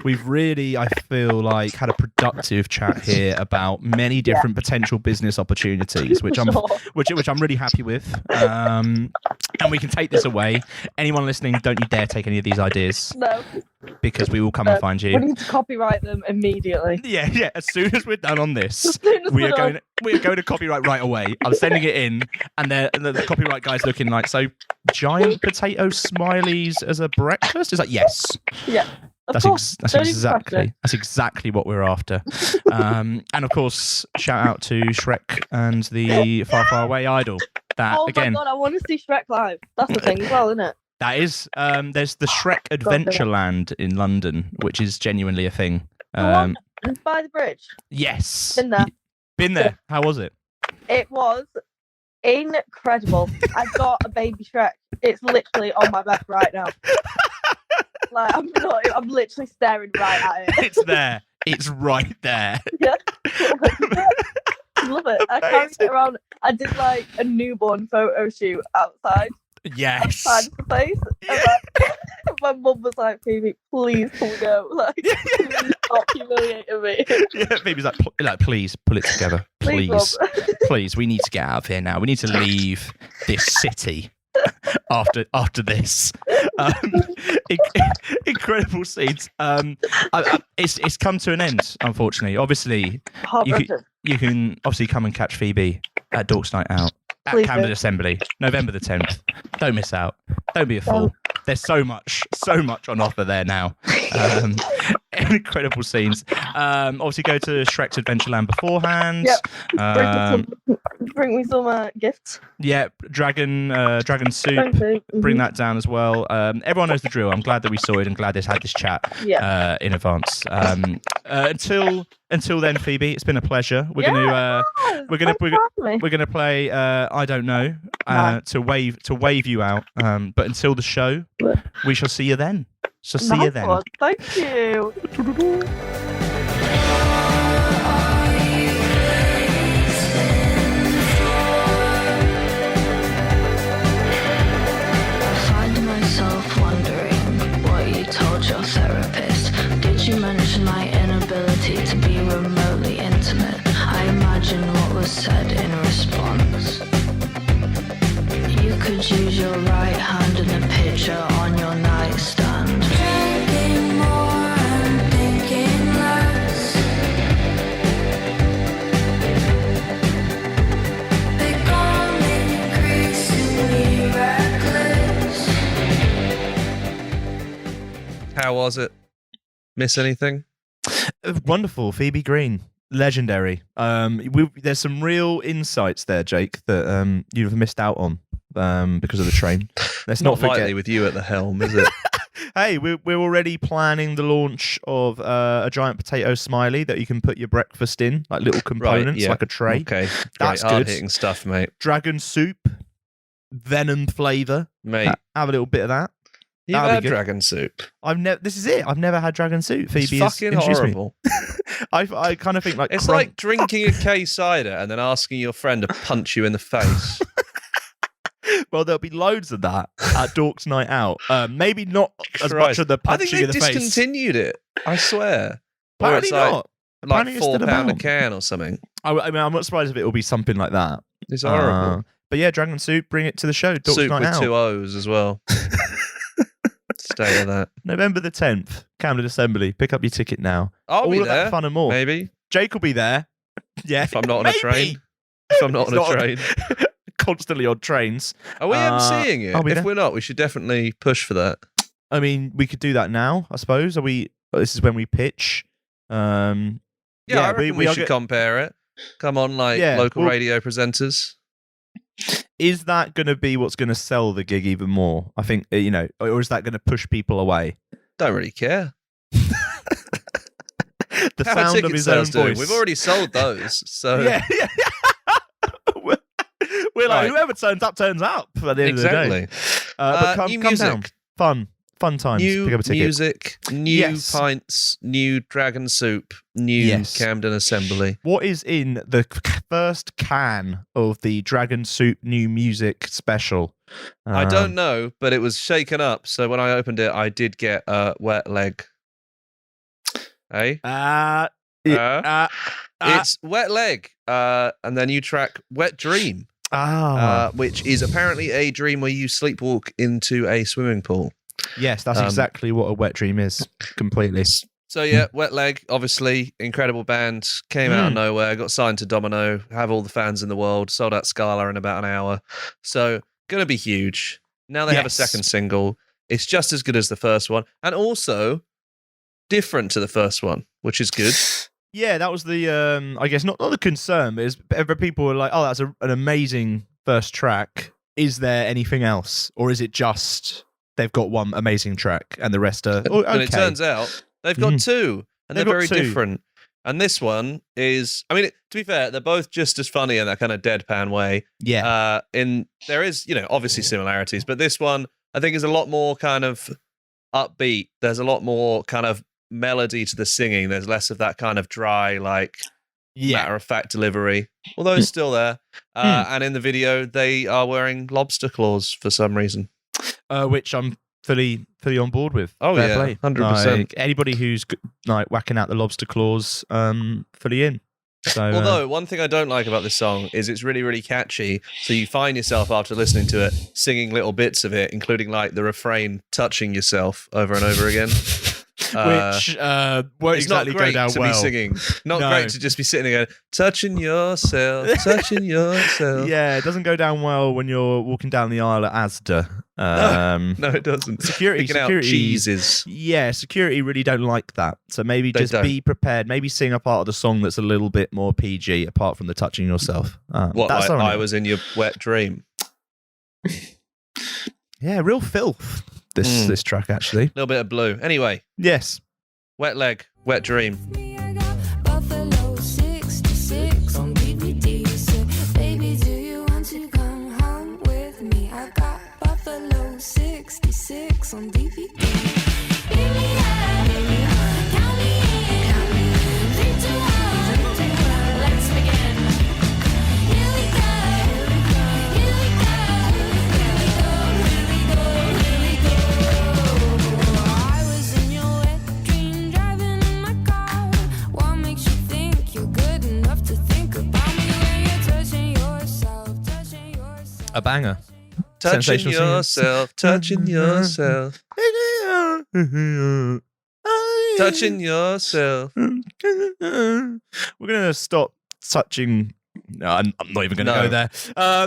Speaker 1: really, I feel like, had a productive chat here about many different potential business opportunities, which I'm really happy with. And we can take this away. Anyone listening, don't you dare take any of these ideas.
Speaker 3: No.
Speaker 1: Because we will come and find you.
Speaker 3: We need to copyright them immediately.
Speaker 1: Yeah. As soon as we're done on this, we are going to copyright right away. I'm sending it in, and the copyright guy's looking like, so giant potato smileys as a breakfast? It's like, yes.
Speaker 3: Yeah.
Speaker 1: That's exactly what we're after. And of course, shout out to Shrek and the Far Far Away Idol. That again.
Speaker 3: Oh my God, I want to see Shrek live. That's the thing as well, isn't it?
Speaker 1: That is. There's the Shrek Adventureland in London, which is genuinely a thing.
Speaker 3: The one by the bridge.
Speaker 1: Yes.
Speaker 3: Been there.
Speaker 1: How was it?
Speaker 3: It was incredible. I've got a baby Shrek. It's literally on my bed right now. Like, I'm literally staring right at it.
Speaker 1: It's there. It's right there.
Speaker 3: Yeah. love it. I carried it around. I did like a newborn photo shoot outside.
Speaker 1: Yes.
Speaker 3: Outside the place.
Speaker 1: Yeah.
Speaker 3: My mum was like, Phoebe, please can we go? Like, please stop humiliating me.
Speaker 1: Yeah, Phoebe's like, please pull it together. Please. Please, we need to get out of here now. We need to leave this city after this. Incredible scenes. It's come to an end, unfortunately. Obviously, you can obviously come and catch Phoebe at Dork's Night Out at Camden Assembly, November the 10th. Don't miss out. Don't be a fool. There's so much on offer there now. Incredible scenes. Obviously, go to Shrek's Adventureland beforehand.
Speaker 3: Yep. Bring me some gifts.
Speaker 1: Yeah, dragon soup. Bring that down as well. Everyone knows the drill. I'm glad that we saw it and glad this had this chat in advance. Until then, Phoebe, it's been a pleasure. We're gonna play I don't know to wave you out. But until the show, we shall see you then. So see you then.
Speaker 3: Thank you.
Speaker 4: Your therapist, did you mention my inability to be remotely intimate? I imagine what was said in response. You could use your right hand in a picture on your nightstand. Drinking more and thinking less. Becoming increasingly reckless.
Speaker 2: How was it? Miss anything?
Speaker 1: Wonderful. Phoebe Green. Legendary. There's some real insights there, Jake, that you've missed out on because of the train. Let's not forget.
Speaker 2: Likely with you at the helm, is it?
Speaker 1: Hey, we're already planning the launch of a giant potato smiley that you can put your breakfast in, like little components, like a tray.
Speaker 2: Okay,
Speaker 1: that's
Speaker 2: great.
Speaker 1: good.
Speaker 2: Hitting stuff, mate.
Speaker 1: Dragon soup, venom flavour,
Speaker 2: mate.
Speaker 1: Have a little bit of that.
Speaker 2: You've had dragon soup.
Speaker 1: This is it. I've never had dragon soup. Phoebe
Speaker 2: it's fucking horrible.
Speaker 1: I kind of think like
Speaker 2: it's like drinking a K cider and then asking your friend to punch you in the face.
Speaker 1: Well, there'll be loads of that at Dork's Night Out. Maybe not as much of the punching in the face.
Speaker 2: I think they discontinued it. I swear.
Speaker 1: Apparently not.
Speaker 2: Like £4 a can or something.
Speaker 1: I mean, I'm not surprised if it will be something like that.
Speaker 2: It's horrible.
Speaker 1: But yeah, dragon soup. Bring it to the show. Dork's
Speaker 2: soup
Speaker 1: Night
Speaker 2: with
Speaker 1: Out.
Speaker 2: 2 O's as well. State of that.
Speaker 1: November the 10th, Camden Assembly. Pick up your ticket now.
Speaker 2: I'll be
Speaker 1: of
Speaker 2: there.
Speaker 1: That fun and more.
Speaker 2: Maybe.
Speaker 1: Jake will be there. Yeah.
Speaker 2: If I'm not on a train. If I'm not on a train.
Speaker 1: Constantly on trains.
Speaker 2: Are we emceeing it? If we're not, we should definitely push for that.
Speaker 1: I mean, we could do that now, I suppose. This is when we pitch.
Speaker 2: I reckon we should compare it. Come on, local radio presenters.
Speaker 1: Is that going to be what's going to sell the gig even more? I think, or is that going to push people away?
Speaker 2: Don't really care.
Speaker 1: The sound of his own voice.
Speaker 2: We've already sold those, so
Speaker 1: yeah. We're like, whoever turns up, turns up. At the end of the day. But come down. Fun times. Pick up a ticket.
Speaker 2: Music, new pints, new dragon soup, new Camden Assembly.
Speaker 1: What is in the first can of the dragon soup new music special?
Speaker 2: I don't know, but it was shaken up. So when I opened it, I did get a wet leg. Hey? It's Wet Leg. And then you track Wet Dream. Which is apparently a dream where you sleepwalk into a swimming pool.
Speaker 1: Yes, that's exactly what a wet dream is. Completely.
Speaker 2: So yeah, Wet Leg, obviously, incredible band, came out of nowhere, got signed to Domino, have all the fans in the world, sold out Scala in about an hour. So gonna be huge. Now they have a second single. It's just as good as the first one, and also different to the first one, which is good.
Speaker 1: Yeah, that was the I guess not the concern, but people were like, "Oh, that's an amazing first track. Is there anything else, or is it just they've got one amazing track and the rest are?" Okay.
Speaker 2: And it turns out they've got two, and they're very different. And this one is, I mean, to be fair, they're both just as funny in that kind of deadpan way.
Speaker 1: Yeah.
Speaker 2: There is, obviously similarities, but this one I think is a lot more kind of upbeat. There's a lot more kind of melody to the singing. There's less of that kind of dry, like matter-of-fact delivery, although it's still there. And in the video, they are wearing lobster claws for some reason.
Speaker 1: Which I'm fully on board with.
Speaker 2: Oh,
Speaker 1: Fair
Speaker 2: yeah,
Speaker 1: play.
Speaker 2: 100%.
Speaker 1: Like, anybody who's like whacking out the lobster claws, fully in. So,
Speaker 2: although, one thing I don't like about this song is it's really, really catchy. So you find yourself, after listening to it, singing little bits of it, including like the refrain, touching yourself over and over again.
Speaker 1: Which won't exactly go down
Speaker 2: to
Speaker 1: well.
Speaker 2: Be singing. Not great to just be sitting there going, touching yourself, touching yourself.
Speaker 1: Yeah, it doesn't go down well when you're walking down the aisle at Asda.
Speaker 2: No, it doesn't.
Speaker 1: Security
Speaker 2: out cheeses.
Speaker 1: Yeah, security really don't like that. So maybe just be prepared. Maybe sing a part of the song that's a little bit more PG, apart from the touching yourself.
Speaker 2: What,
Speaker 1: that's
Speaker 2: like I was in your wet dream?
Speaker 1: Yeah, real filth. This track, actually.
Speaker 2: A little bit of blue. Anyway.
Speaker 1: Yes.
Speaker 2: Wet leg, wet dream.
Speaker 5: Buffalo 66 on DVD. Said, baby, do you want to come home with me? I got Buffalo 66 on DVD. Hit me up, count me in. 3, 2, 1, let's begin. Here we go, here we go, here we go, here we go, here we go. I was in your wet dream, driving in my car. What makes you think you're good enough to think about me when you're touching yourself, touching yourself?
Speaker 1: A banger.
Speaker 2: Touching yourself, touching yourself. Touching yourself.
Speaker 1: We're going to stop touching. No, I'm not even going to go there.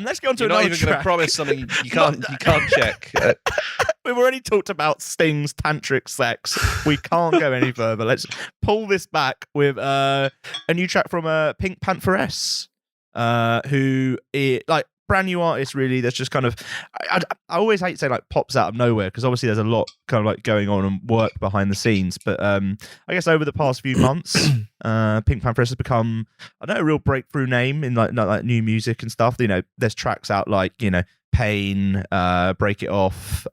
Speaker 1: Let's go on to
Speaker 2: You're
Speaker 1: another
Speaker 2: not even going to promise something you can't check.
Speaker 1: We've already talked about Sting's tantric sex. We can't go any further. Let's pull this back with a new track from PinkPantheress, who is like brand new artist. Really, there's just kind of I always hate to say like pops out of nowhere, because obviously there's a lot kind of like going on and work behind the scenes. But I guess over the past few months, PinkPantheress has become, I don't know, a real breakthrough name in like new music and stuff. You know, there's tracks out like, you know, Pain, Break It Off,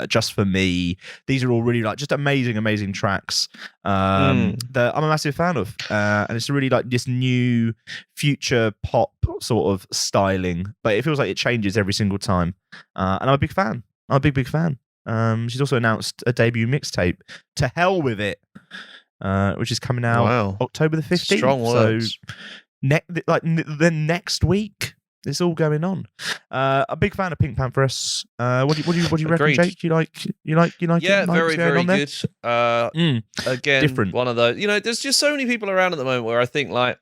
Speaker 1: Just For Me. These are all really like just amazing tracks that I'm a massive fan of, and it's really like this new future pop sort of styling, but it feels like it changes every single time, and I'm a big fan. Big fan. She's also announced a debut mixtape, To Hell With It, which is coming out October the 15th.
Speaker 2: Strong words.
Speaker 1: So the next week. It's all going on. A big fan of PinkPantheress. What do you reckon, Jake? You like
Speaker 2: yeah,
Speaker 1: it?
Speaker 2: very good. Again,
Speaker 1: different.
Speaker 2: One of those. You know, there's just so many people around at the moment where I think like,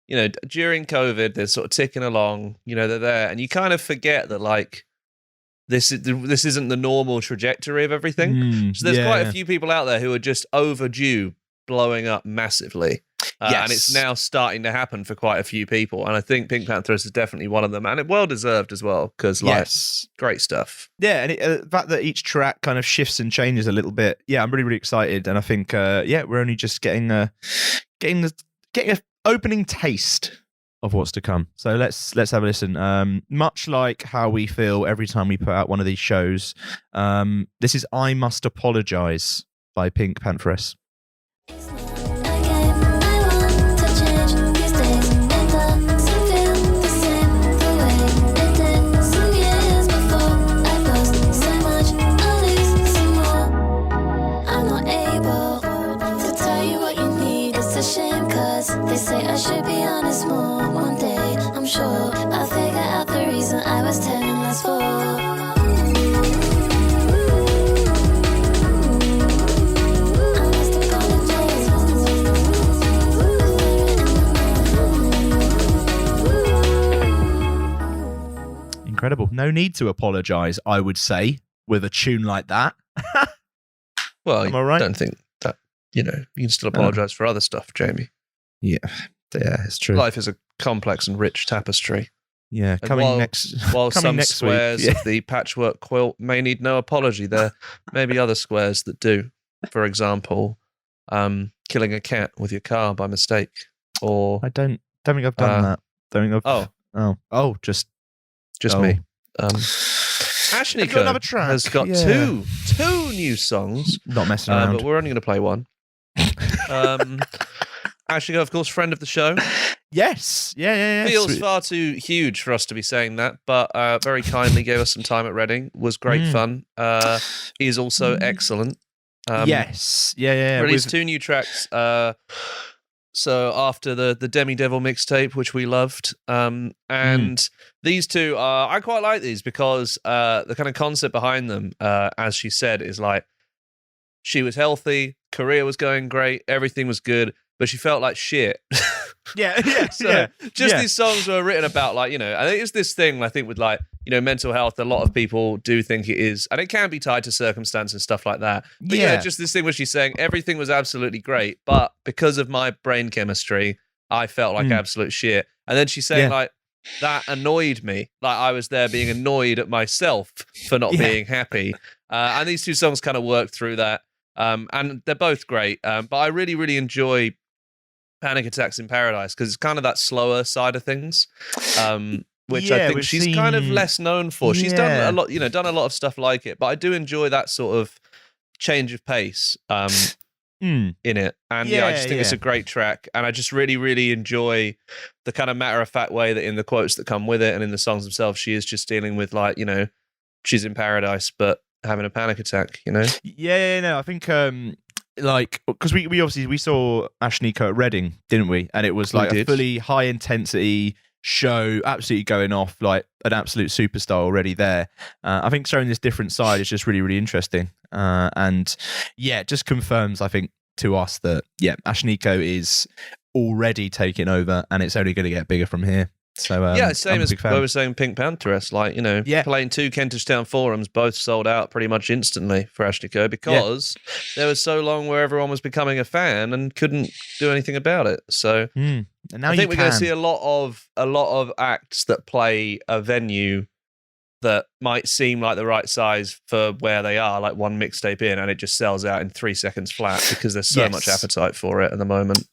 Speaker 2: you know, during COVID, they're sort of ticking along. You know, they're there, and you kind of forget that like this isn't the normal trajectory of everything. So there's quite a few people out there who are just overdue blowing up massively. And it's now starting to happen for quite a few people. And I think PinkPantheress is definitely one of them. And it well deserved as well, because like, great stuff.
Speaker 1: Yeah, and the fact that each track kind of shifts and changes a little bit. Yeah, I'm really, really excited. And I think, we're only just getting an opening taste of what's to come. So let's have a listen. Much like how we feel every time we put out one of these shows, this is I Must Apologize by PinkPantheress.
Speaker 5: They say I should be honest more one day. I'm sure I'll figure out the reason I was telling lies for.
Speaker 1: Incredible. No need to apologise, I would say, with a tune like that.
Speaker 2: Well,
Speaker 1: am I right?
Speaker 2: I don't think that, you know, you can still apologise for other stuff, Jamie.
Speaker 1: Yeah, it's true.
Speaker 2: Life is a complex and rich tapestry.
Speaker 1: Yeah,
Speaker 2: while some
Speaker 1: next
Speaker 2: squares
Speaker 1: week,
Speaker 2: of the patchwork quilt may need no apology, there may be other squares that do. For example, killing a cat with your car by mistake, or
Speaker 1: I don't think I've done that. Don't think I've. Just
Speaker 2: me. Ashnikko has got two new songs.
Speaker 1: Not messing around,
Speaker 2: but we're only going to play one. Ashnikko, of course, friend of the show.
Speaker 1: Yes. Yeah.
Speaker 2: Feels
Speaker 1: Sweet.
Speaker 2: far too huge for us to be saying that, but very kindly gave us some time at Reading. Was great fun. Is also excellent.
Speaker 1: Yes. Yeah.
Speaker 2: Released 2 new tracks. So after the Demi Devil mixtape, which we loved, and these 2 are, I quite like these because the kind of concept behind them, as she said, is like she was healthy, career was going great, everything was good, but she felt like shit.
Speaker 1: Yeah.
Speaker 2: These songs were written about, like, you know, I think it's this thing, I think, with, like, you know, mental health. A lot of people do think it is, and it can be tied to circumstance and stuff like that. But yeah, just this thing where she's saying everything was absolutely great, but because of my brain chemistry, I felt like absolute shit. And then she's saying, like, that annoyed me. Like, I was there being annoyed at myself for not being happy. And these 2 songs kind of work through that. And they're both great. But I really, really enjoy Panic Attacks in Paradise because it's kind of that slower side of things. Which I think she's kind of less known for. She's done a lot, you know, done a lot of stuff like it, but I do enjoy that sort of change of pace in it. And I just think it's a great track. And I just really, really enjoy the kind of matter-of-fact way that in the quotes that come with it and in the songs themselves, she is just dealing with, like, you know, she's in paradise, but having a panic attack, you know?
Speaker 1: No, I think... like, because we obviously we saw Ashnikko at Reading, didn't we? And it was like a fully high intensity show, absolutely going off, like an absolute superstar already there. I think showing this different side is just really, really interesting. And yeah, it just confirms, I think, to us that Ashnikko is already taking over, and it's only going to get bigger from here. So
Speaker 2: same as I was saying, PinkPantheress, like, you know, playing 2 Kentish Town forums, both sold out pretty much instantly for Ashnikko because there was so long where everyone was becoming a fan and couldn't do anything about it. So
Speaker 1: and now
Speaker 2: I think we're going to see a lot of acts that play a venue that might seem like the right size for where they are, like 1 mixtape in, and it just sells out in 3 seconds flat because there's so much appetite for it at the moment.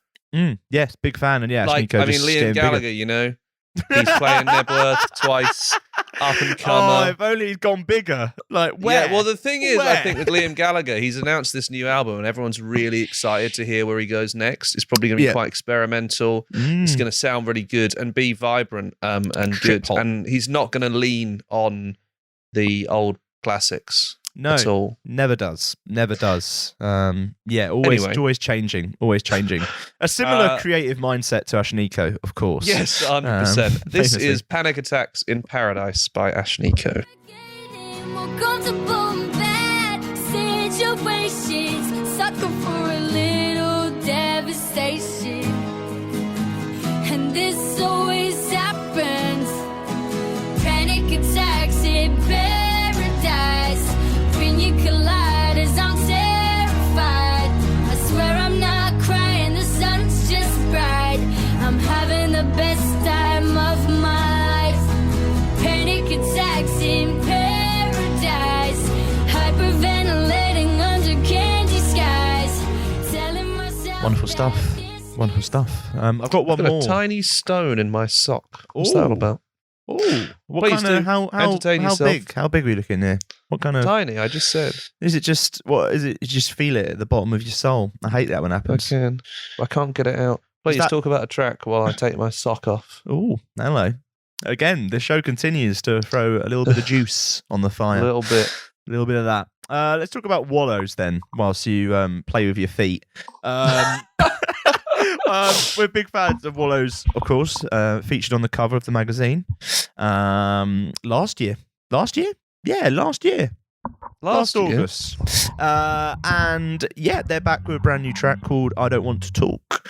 Speaker 1: Yes, big fan, and
Speaker 2: like,
Speaker 1: Ashnikko,
Speaker 2: I mean, Liam Gallagher, you know. He's playing Nebworth twice, up and comer.
Speaker 1: If only he's gone bigger. Like, where?
Speaker 2: Yeah, well, the thing is, I think with Liam Gallagher, he's announced this new album, and everyone's really excited to hear where he goes next. It's probably going to be quite experimental. It's going to sound really good and be vibrant and good. And he's not going to lean on the old classics.
Speaker 1: No,
Speaker 2: at all.
Speaker 1: Never does. Always changing. A similar creative mindset to Ashnikko, of course.
Speaker 2: Yes, 100%. This is Panic Attacks in Paradise by Ashnikko.
Speaker 5: More comfortable in bad situations, sucker for a little devastation, and this always happens. Panic attacks in paradise. When you collide as I'm terrified, I swear I'm not crying, the sun's just bright. I'm having the best time of my life. Panic attacks in paradise, hyperventilating under candy skies, telling myself
Speaker 1: Wonderful stuff. I've got one more.
Speaker 2: A tiny stone in my sock. What's that all about?
Speaker 1: Oh, what
Speaker 2: Please
Speaker 1: kind of
Speaker 2: do. Entertain yourself.
Speaker 1: big? How big are we looking here? What kind of
Speaker 2: Tiny, I just said.
Speaker 1: is it? Just what is it? You just feel it at the bottom of your soul. I hate that when it happens.
Speaker 2: I can't get it out. Please talk about a track while I take my sock off.
Speaker 1: Oh, hello. Again, the show continues to throw a little bit of juice on the fire.
Speaker 2: A little bit
Speaker 1: of that. Let's talk about wallows then, whilst you play with your feet. We're big fans of wallows, of course. Featured on the cover of the magazine last year. Last August. And they're back with a brand new track called I Don't Want to Talk,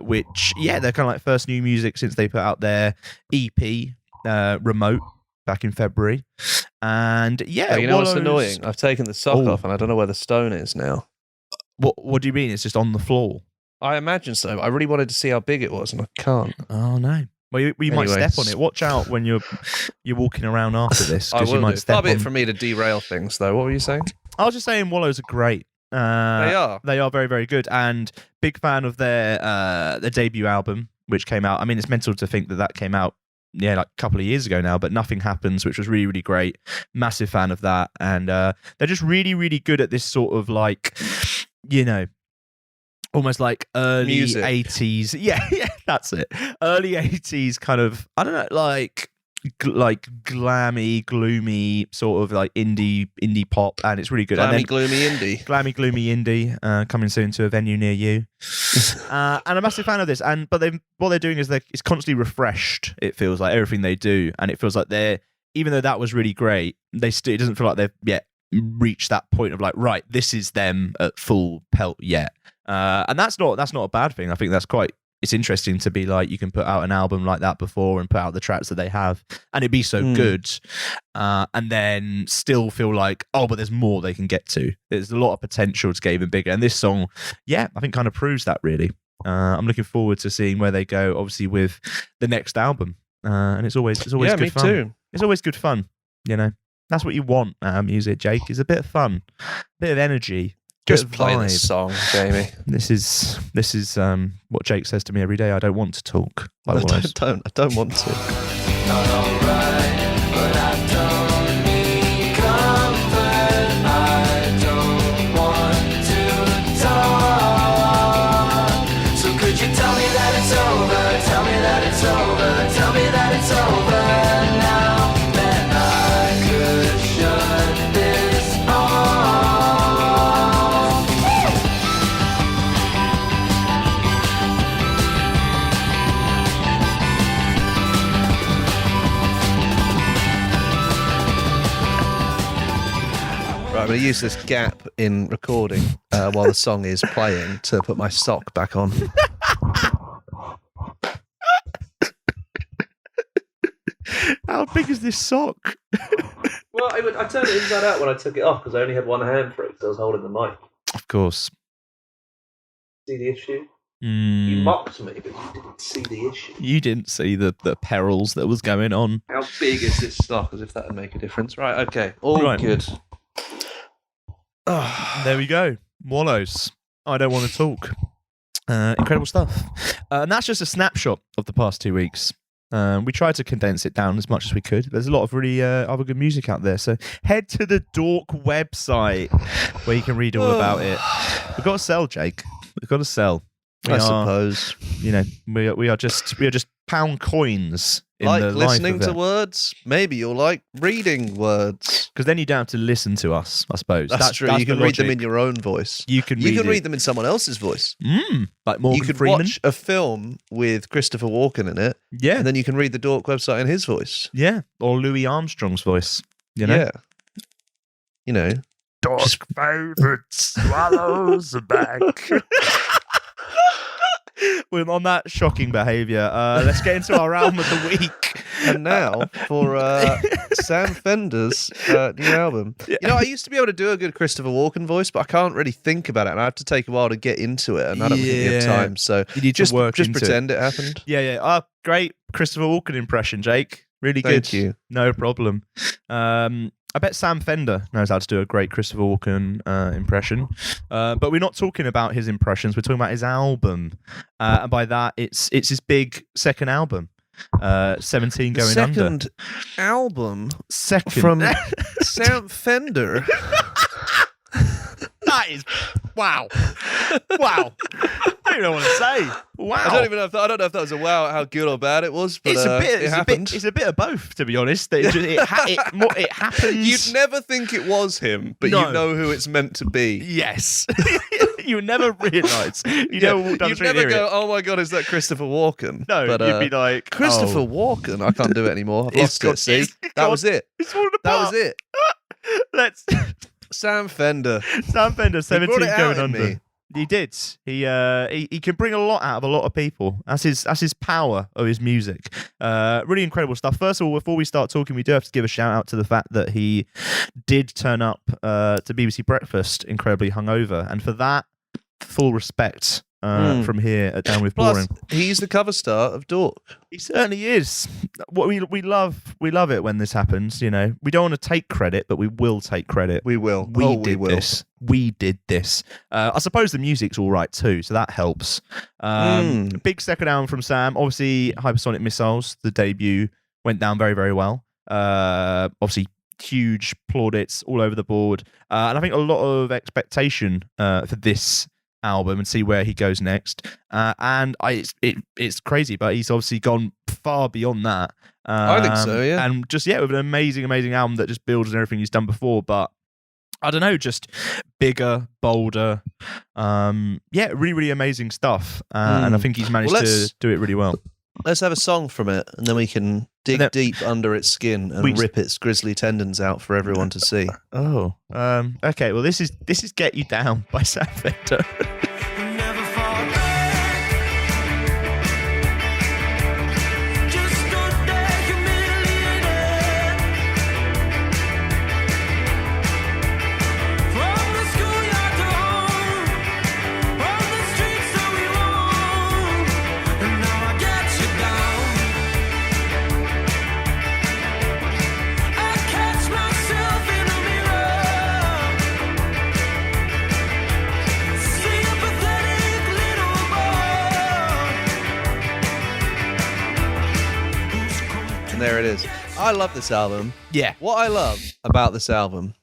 Speaker 1: which, they're kind of like first new music since they put out their EP, Remote, back in February. And
Speaker 2: you know what's annoying? I've taken the sock off and I don't know where the stone is now.
Speaker 1: What do you mean? It's just on the floor?
Speaker 2: I imagine so. I really wanted to see how big it was and I can't.
Speaker 1: Oh, no. Well, you might step on it. Watch out when you're walking around after this.
Speaker 2: I will
Speaker 1: you might
Speaker 2: Far be it for me to derail things, though. What were you saying?
Speaker 1: I was just saying wallows are great. They are very, very good. And big fan of their debut album, which came out. I mean, it's mental to think that came out, like a couple of years ago now, but Nothing Happens, which was really, really great. Massive fan of that. And they're just really, really good at this sort of like, almost like early
Speaker 2: Music.
Speaker 1: 80s. Yeah, that's it. Early 80s kind of, I don't know, like glammy, gloomy sort of like indie pop, and it's really good.
Speaker 2: Gloomy indie.
Speaker 1: Glammy, gloomy indie, coming soon to a venue near you. And I'm a massive fan of this. But what they're doing is it's constantly refreshed. It feels like everything they do, and it feels like even though that was really great, it doesn't feel like they've yet reached that point of like, right, this is them at full pelt yet. And that's not a bad thing. I think it's interesting to be like, you can put out an album like that before and put out the tracks that they have and it'd be so good, and then still feel like, oh, but there's more they can get to. There's a lot of potential to get even bigger, and this song, I think kind of proves that really. I'm looking forward to seeing where they go, obviously, with the next album, and it's always good
Speaker 2: me
Speaker 1: fun.
Speaker 2: Too.
Speaker 1: It's always good fun, that's what you want music, Jake, is a bit of fun, a bit of energy.
Speaker 2: Just play this song, Jamie.
Speaker 1: This is what Jake says to me every day. I don't want to talk.
Speaker 2: I don't want to.
Speaker 5: Not alright, but I don't need comfort. I don't want to talk. So could you tell me that it's over? Tell me that it's over. Tell me that it's over now. That I could shut this off.
Speaker 2: I'm going to use this gap in recording while the song is playing to put my sock back on.
Speaker 1: How big is this sock?
Speaker 2: Well, I turned it inside out when I took it off because I only had one hand for it because I was holding the mic.
Speaker 1: Of course.
Speaker 2: See the issue? You mocked me, but you didn't see the issue.
Speaker 1: You didn't see the perils that was going on.
Speaker 2: How big is this sock? As if that would make a difference. Right, okay. All
Speaker 1: Right.
Speaker 2: good.
Speaker 1: There we go. Wallows. I don't want to talk. Incredible stuff. And that's just a snapshot of the past 2 weeks. We tried to condense it down as much as we could. There's a lot of really other good music out there. So head to the Dork website where you can read all about it. We've got to sell, Jake. We've got to sell.
Speaker 2: I suppose.
Speaker 1: We are just pound coins in
Speaker 2: like
Speaker 1: the
Speaker 2: listening
Speaker 1: life of
Speaker 2: to
Speaker 1: it.
Speaker 2: words? Maybe you'll like reading words.
Speaker 1: Because then you don't have to listen to us, I suppose.
Speaker 2: That's true. You can read them in your own voice.
Speaker 1: You can
Speaker 2: read them in someone else's voice.
Speaker 1: Like Morgan
Speaker 2: You could
Speaker 1: Freeman.
Speaker 2: watch a film with Christopher Walken in it,
Speaker 1: Yeah.
Speaker 2: and then you can read the Dork website in his voice.
Speaker 1: Yeah. Or Louis Armstrong's voice.
Speaker 2: Yeah.
Speaker 1: Dork favourite swallows back. Well, on that shocking behaviour, let's get into our album of the week.
Speaker 2: And now for Sam Fender's new album. I used to be able to do a good Christopher Walken voice, but I can't really think about it, and I have to take a while to get into it, and I don't think we have time. So
Speaker 1: you need
Speaker 2: just
Speaker 1: to work
Speaker 2: just
Speaker 1: into
Speaker 2: pretend it happened.
Speaker 1: Yeah. Oh, great Christopher Walken impression, Jake. Really good.
Speaker 2: Thank you.
Speaker 1: No problem. I bet Sam Fender knows how to do a great Christopher Walken impression. But we're not talking about his impressions. We're talking about his album. And by that, it's his big second album. 17 Going Under.
Speaker 2: Second album
Speaker 1: Second.
Speaker 2: from Sam Fender.
Speaker 1: That is... Wow. Wow. I don't even know what to say. Wow.
Speaker 2: I don't know if that was a wow how good or bad it was, but
Speaker 1: It's
Speaker 2: happened.
Speaker 1: It's a bit of both, to be honest. It happens.
Speaker 2: You'd never think it was him, but
Speaker 1: No.
Speaker 2: you know who it's meant to be.
Speaker 1: Yes. You would never realise. You'd never walk down the
Speaker 2: You'd
Speaker 1: street and
Speaker 2: never
Speaker 1: hear
Speaker 2: go,
Speaker 1: it.
Speaker 2: oh my god, is that Christopher Walken?
Speaker 1: No,
Speaker 2: but,
Speaker 1: you'd be like,
Speaker 2: Christopher
Speaker 1: oh.
Speaker 2: Walken. I can't do it anymore. I've
Speaker 1: It's
Speaker 2: lost
Speaker 1: gone-
Speaker 2: it. See,
Speaker 1: it's
Speaker 2: that
Speaker 1: gone.
Speaker 2: was it.
Speaker 1: It's falling
Speaker 2: That
Speaker 1: apart.
Speaker 2: was it.
Speaker 1: Let's...
Speaker 2: Sam Fender.
Speaker 1: Sam Fender,
Speaker 2: He
Speaker 1: 17
Speaker 2: brought it out
Speaker 1: Going
Speaker 2: in
Speaker 1: Under.
Speaker 2: me.
Speaker 1: He did. He can bring a lot out of a lot of people. That's his power of his music. Really incredible stuff. First of all, before we start talking, we do have to give a shout out to the fact that he did turn up to BBC Breakfast incredibly hungover, and for that, full respect from here at Down With
Speaker 2: Plus,
Speaker 1: Boring.
Speaker 2: he's the cover star of Dork.
Speaker 1: He certainly is. What we love it when this happens. We don't want to take credit, but we will take credit.
Speaker 2: We will.
Speaker 1: We did this. We did this. I suppose the music's all right too, so that helps. Big second album from Sam. Obviously, Hypersonic Missiles, the debut, went down very, very well. Obviously, huge plaudits all over the board. And I think a lot of expectation for this album and see where he goes next. It's crazy, but he's obviously gone far beyond that.
Speaker 2: I think so, yeah.
Speaker 1: And just with an amazing album that just builds on everything he's done before, but I don't know, just bigger, bolder. Really, really amazing stuff. And I think he's managed to do it really well.
Speaker 2: Let's have a song from it, and then we can dig deep under its skin and rip its grisly tendons out for everyone to see.
Speaker 1: Oh, okay. Well, this is "Get You Down" by Sam Fender.
Speaker 2: There it is. I love this album.
Speaker 1: Yeah.
Speaker 2: What I love about this album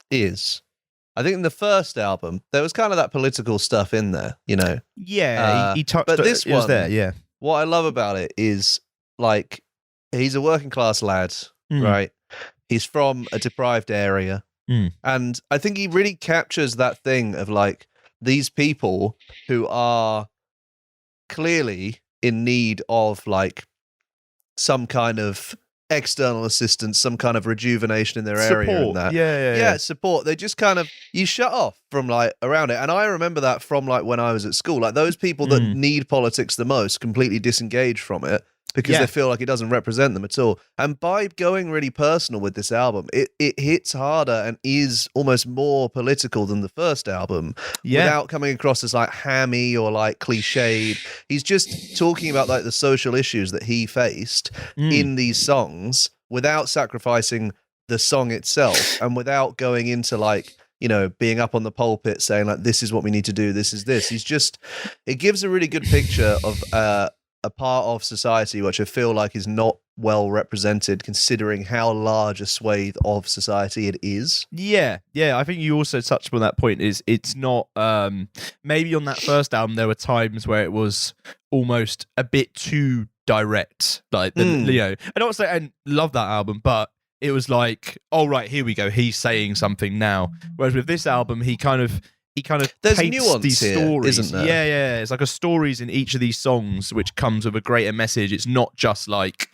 Speaker 2: is, I think in the first album, there was kind of that political stuff in there, you know?
Speaker 1: Yeah, he touched
Speaker 2: but this
Speaker 1: it was
Speaker 2: one,
Speaker 1: there, yeah.
Speaker 2: What I love about it is, like, he's a working class lad, right? He's from a deprived area. And I think he really captures that thing of, like, these people who are clearly in need of, like, some kind of external assistance, some kind of rejuvenation in their area. And that.
Speaker 1: Yeah,
Speaker 2: support. They just kind of, you shut off from like around it. And I remember that from like when I was at school, like those people that need politics the most completely disengage from it because they feel like it doesn't represent them at all. And by going really personal with this album, it hits harder and is almost more political than the first album without coming across as like hammy or like cliched. He's just talking about like the social issues that he faced in these songs without sacrificing the song itself and without going into like, you know, being up on the pulpit saying like, this is what we need to do. This is this. It gives a really good picture of, a part of society which I feel like is not well represented considering how large a swathe of society it is. Yeah,
Speaker 1: I think you also touched on that point. Is it's not maybe on that first album there were times where it was almost a bit too direct, like you know, I don't say I love that album, but it was like, oh right, here we go, he's saying something now. Whereas with this album, he kind of
Speaker 2: there's
Speaker 1: paints
Speaker 2: nuance
Speaker 1: these
Speaker 2: here,
Speaker 1: stories.
Speaker 2: isn't there?
Speaker 1: Yeah. It's like a stories in each of these songs, which comes with a greater message. It's not just like,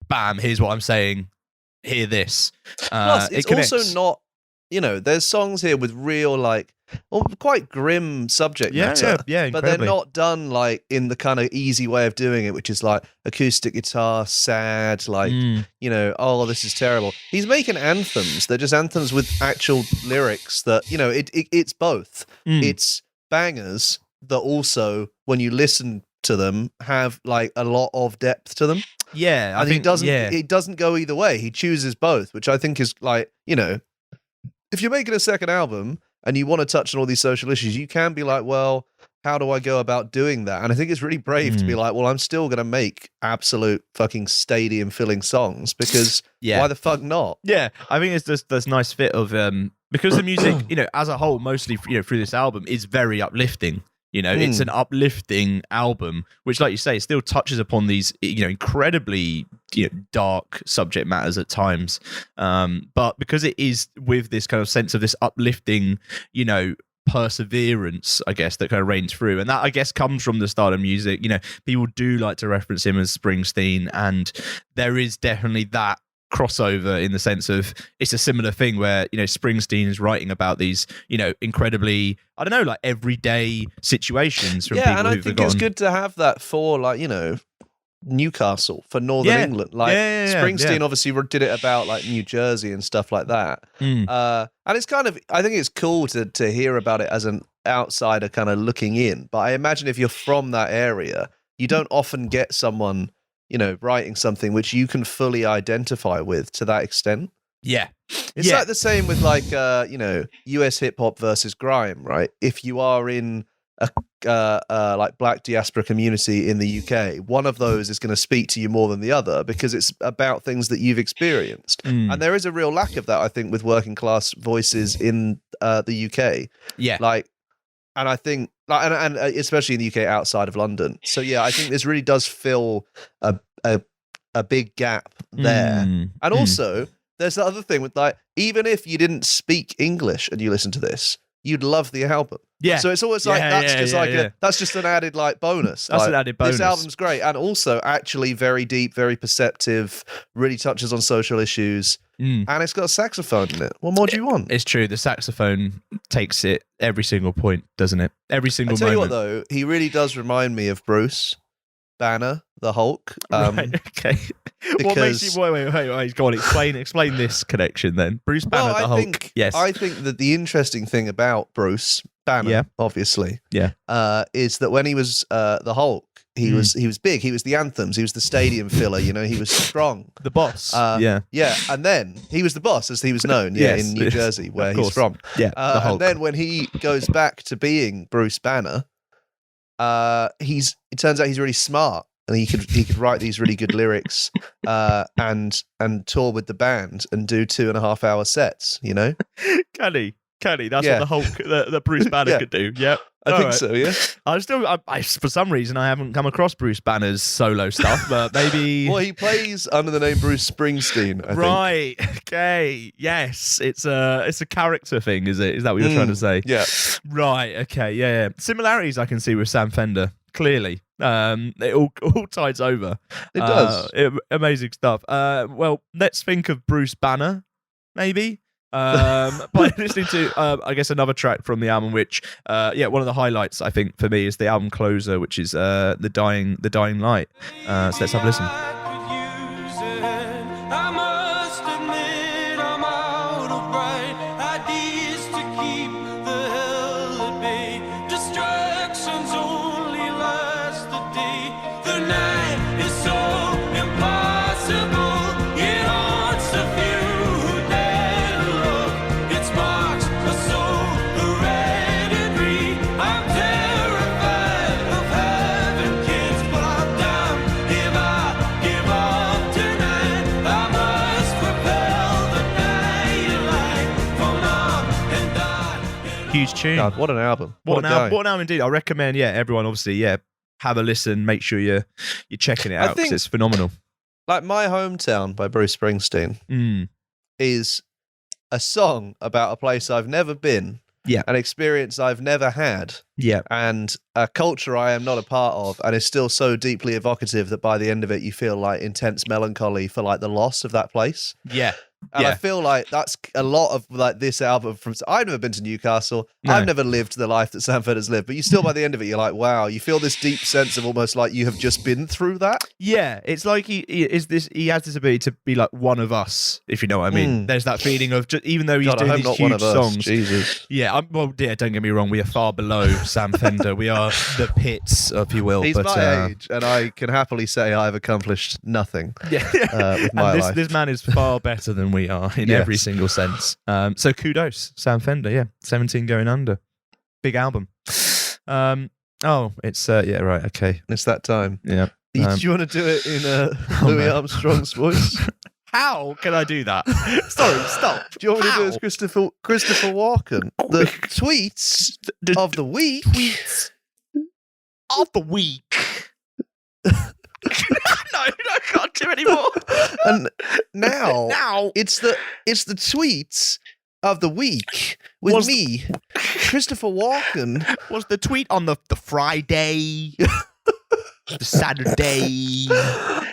Speaker 1: bam, here's what I'm saying, hear this.
Speaker 2: Plus, it's also not, you know, there's songs here with real like, quite grim subject matter.
Speaker 1: Yeah,
Speaker 2: but they're not done like in the kind of easy way of doing it, which is like acoustic guitar, sad, like, you know, oh, this is terrible. He's making anthems. They're just anthems with actual lyrics that, you know, it's both. It's bangers that also, when you listen to them, have like a lot of depth to them.
Speaker 1: Yeah,
Speaker 2: I think it doesn't go either way. He chooses both, which I think is like, you know, if you're making a second album and you want to touch on all these social issues, you can be like, well, how do I go about doing that? And I think it's really brave to be like, well, I'm still going to make absolute fucking stadium filling songs because why the fuck not?
Speaker 1: Yeah, I think it's just this nice fit of, because the music, you know, as a whole, mostly, you know, through this album is very uplifting. You know, it's an uplifting album, which, like you say, still touches upon these, you know, incredibly, you know, dark subject matters at times. But because it is with this kind of sense of this uplifting, you know, perseverance, I guess, that kind of reigns through. And that, I guess, comes from the style of music. You know, people do like to reference him as Springsteen, and there is definitely that crossover in the sense of it's a similar thing where, you know, Springsteen is writing about these, you know, incredibly, I don't know, like everyday situations from people
Speaker 2: and I
Speaker 1: who've
Speaker 2: think
Speaker 1: forgotten.
Speaker 2: It's good to have that for, like, you know, Newcastle, for Northern England. Like Springsteen obviously did it about like New Jersey and stuff like that. And it's kind of, I think it's cool to hear about it as an outsider kind of looking in. But I imagine if you're from that area, you don't often get someone, you know, writing something which you can fully identify with to that extent.
Speaker 1: Yeah.
Speaker 2: It's like the same with like, you know, US hip hop versus grime, right? If you are in a like black diaspora community in the UK, one of those is going to speak to you more than the other because it's about things that you've experienced. And there is a real lack of that, I think, with working class voices in the UK.
Speaker 1: Yeah.
Speaker 2: Like, And I think, and especially in the UK outside of London. So yeah, I think this really does fill a big gap there. And also, there's the other thing with like, even if you didn't speak English and you listen to this, you'd love the album. Yeah. So it's always like that's just an added like bonus.
Speaker 1: That's
Speaker 2: like,
Speaker 1: an added bonus.
Speaker 2: This album's great, and also actually very deep, very perceptive. Really touches on social issues, and it's got a saxophone in it. What more do you want?
Speaker 1: It's true. The saxophone takes it every single point, doesn't it? Every single moment.
Speaker 2: I tell you what, though, he really does remind me of Bruce Banner, the Hulk.
Speaker 1: Right, okay. What makes you wait, go on, explain this connection then. Bruce Banner, the Hulk. Yes.
Speaker 2: I think that the interesting thing about Bruce Banner, obviously, is that when he was the Hulk, he was big. He was the anthems. He was the stadium filler. You know, he was strong.
Speaker 1: The boss.
Speaker 2: Yeah. And then he was the boss, as he was known. In New Jersey, where he's from.
Speaker 1: Yeah. The Hulk.
Speaker 2: And then when he goes back to being Bruce Banner, it turns out he's really smart. And he could write these really good lyrics, and tour with the band and do 2.5 hour sets. You know,
Speaker 1: can he? That's what the Hulk, that Bruce Banner could do. Yep,
Speaker 2: I think so. Yeah,
Speaker 1: I for some reason I haven't come across Bruce Banner's solo stuff, but maybe.
Speaker 2: Well, he plays under the name Bruce Springsteen. I think.
Speaker 1: Okay. Yes, it's a character thing. Is it? Is that what you're trying to say?
Speaker 2: Yeah.
Speaker 1: Right. Okay. Yeah. Similarities I can see with Sam Fender. Clearly, it all ties over.
Speaker 2: It does.
Speaker 1: Amazing stuff. Well, let's think of Bruce Banner, maybe. By listening to, I guess, another track from the album, which, one of the highlights I think for me is the album closer, which is the dying light. So let's have a listen. Huge tune.
Speaker 2: God, what an album.
Speaker 1: What an album indeed. I recommend, everyone obviously, have a listen. Make sure you're checking it out because it's phenomenal.
Speaker 2: Like My Hometown by Bruce Springsteen is a song about a place I've never been, an experience I've never had, and a culture I am not a part of, and is still so deeply evocative that by the end of it you feel like intense melancholy for like the loss of that place. And I feel like that's a lot of like this album from. I've never been to Newcastle. No. I've never lived the life that Sam Fender's lived. But you still, by the end of it, you're like, wow. You feel this deep sense of almost like you have just been through that.
Speaker 1: Yeah, it's like he has this ability to be like one of us, if you know what I mean. There's that feeling of just, even though he's doing these huge songs.
Speaker 2: Jesus.
Speaker 1: Yeah, don't get me wrong. We are far below Sam Fender. We are the pits, if you will.
Speaker 2: He's my age, and I can happily say I've accomplished nothing. With my life.
Speaker 1: This man is far better than we are in every single sense. So kudos, Sam Fender. 17 going under. Big album. It's right, okay.
Speaker 2: It's that time.
Speaker 1: Yeah.
Speaker 2: Do you want to do it in Louis Armstrong's voice?
Speaker 1: How can I do that? Sorry, stop.
Speaker 2: Do you want me to do it as Christopher Walken? The tweets of the week.
Speaker 1: Tweets of the week. No, I can't do anymore.
Speaker 2: And now it's the tweets of the week with me, Christopher Walken.
Speaker 1: Was the tweet on the Friday, the Saturday?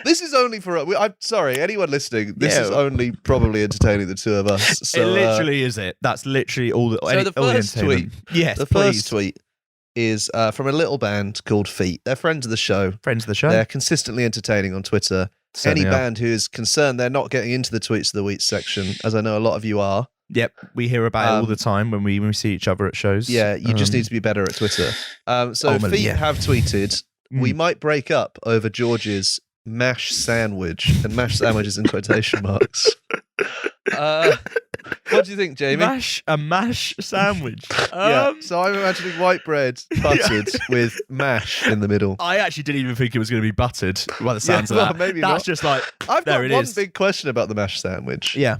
Speaker 2: This is only for. I'm sorry, anyone listening. This is only probably entertaining the two of us. So,
Speaker 1: it literally is it. That's literally all.
Speaker 2: The first tweet.
Speaker 1: Yes,
Speaker 2: the first tweet is from a little band called Feet. They're friends of the show. They're consistently entertaining on Twitter. Certainly Any band who is concerned they're not getting into the tweets of the week section, as I know a lot of you are.
Speaker 1: Yep, we hear about it all the time when we see each other at shows.
Speaker 2: Yeah, you just need to be better at Twitter. Feet have tweeted, we might break up over George's mash sandwich, and mash sandwiches in quotation marks. What do you think, Jamie?
Speaker 1: A mash sandwich.
Speaker 2: So I'm imagining white bread buttered with mash in the middle.
Speaker 1: I actually didn't even think it was going to be buttered by the sounds of that.
Speaker 2: Maybe
Speaker 1: That's
Speaker 2: not.
Speaker 1: just like,
Speaker 2: I've
Speaker 1: there
Speaker 2: got one big question about the mash sandwich.
Speaker 1: Yeah.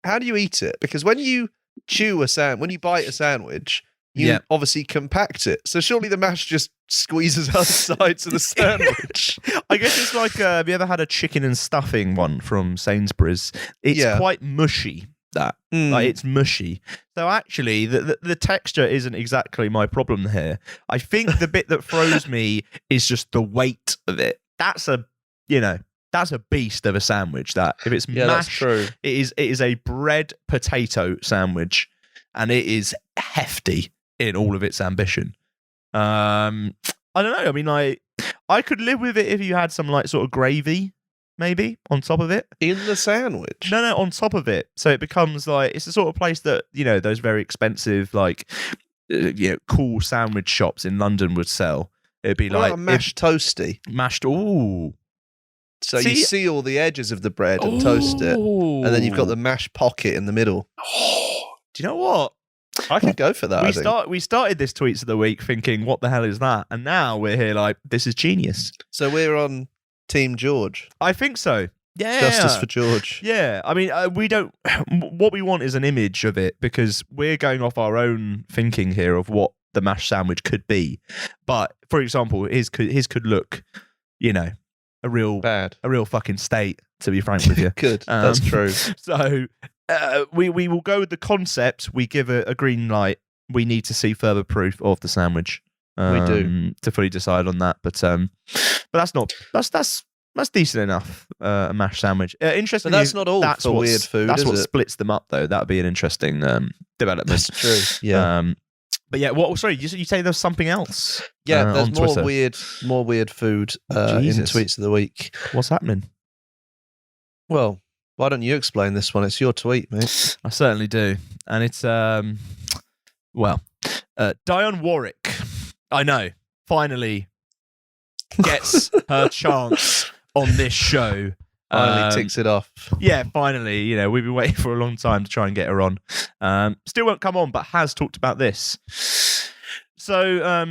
Speaker 2: How do you eat it? Because when you when you bite a sandwich, you obviously compact it. So surely the mash just squeezes out the sides of the sandwich.
Speaker 1: I guess it's like, have you ever had a chicken and stuffing one from Sainsbury's? It's quite mushy. Like it's mushy. So actually, the texture isn't exactly my problem here. I think the bit that throws me is just the weight of it. That's a beast of a sandwich. That if it's mashed,
Speaker 2: that's true.
Speaker 1: It is a bread potato sandwich, and it is hefty in all of its ambition. I don't know. I mean, I could live with it if you had some like sort of gravy. Maybe on top of it
Speaker 2: in the sandwich.
Speaker 1: No, on top of it. So it becomes like it's the sort of place that those very expensive like cool sandwich shops in London would sell. It'd be like
Speaker 2: a mashed toasty.
Speaker 1: Mashed. Ooh.
Speaker 2: So you see all the edges of the bread and toast it, and then you've got the mashed pocket in the middle.
Speaker 1: Do you know what?
Speaker 2: I could go for that.
Speaker 1: We started this tweets of the week thinking, what the hell is that? And now we're here like, this is genius.
Speaker 2: So we're on Team George.
Speaker 1: I think so. Yeah.
Speaker 2: Justice for George.
Speaker 1: Yeah. I mean, we don't. What we want is an image of it because we're going off our own thinking here of what the mash sandwich could be. But for example, his could look, a real fucking state. To be frank with you,
Speaker 2: good. That's true.
Speaker 1: So we will go with the concept. We give a green light. We need to see further proof of the sandwich.
Speaker 2: We do
Speaker 1: to fully decide on that, but that's decent enough. A mash sandwich. Interesting.
Speaker 2: But that's not all for weird food.
Speaker 1: That's what splits them up, though. That would be an interesting development.
Speaker 2: That's true. Yeah.
Speaker 1: But yeah, what? Sorry, you say there's something else?
Speaker 2: Yeah, there's more
Speaker 1: Twitter.
Speaker 2: weird food in tweets of the week.
Speaker 1: What's happening?
Speaker 2: Well, why don't you explain this one? It's your tweet, mate.
Speaker 1: I certainly do, and it's Dionne Warwick. I know. Finally gets her chance on this show.
Speaker 2: Finally ticks it off.
Speaker 1: Yeah, finally. We've been waiting for a long time to try and get her on. Still won't come on, but has talked about this. So,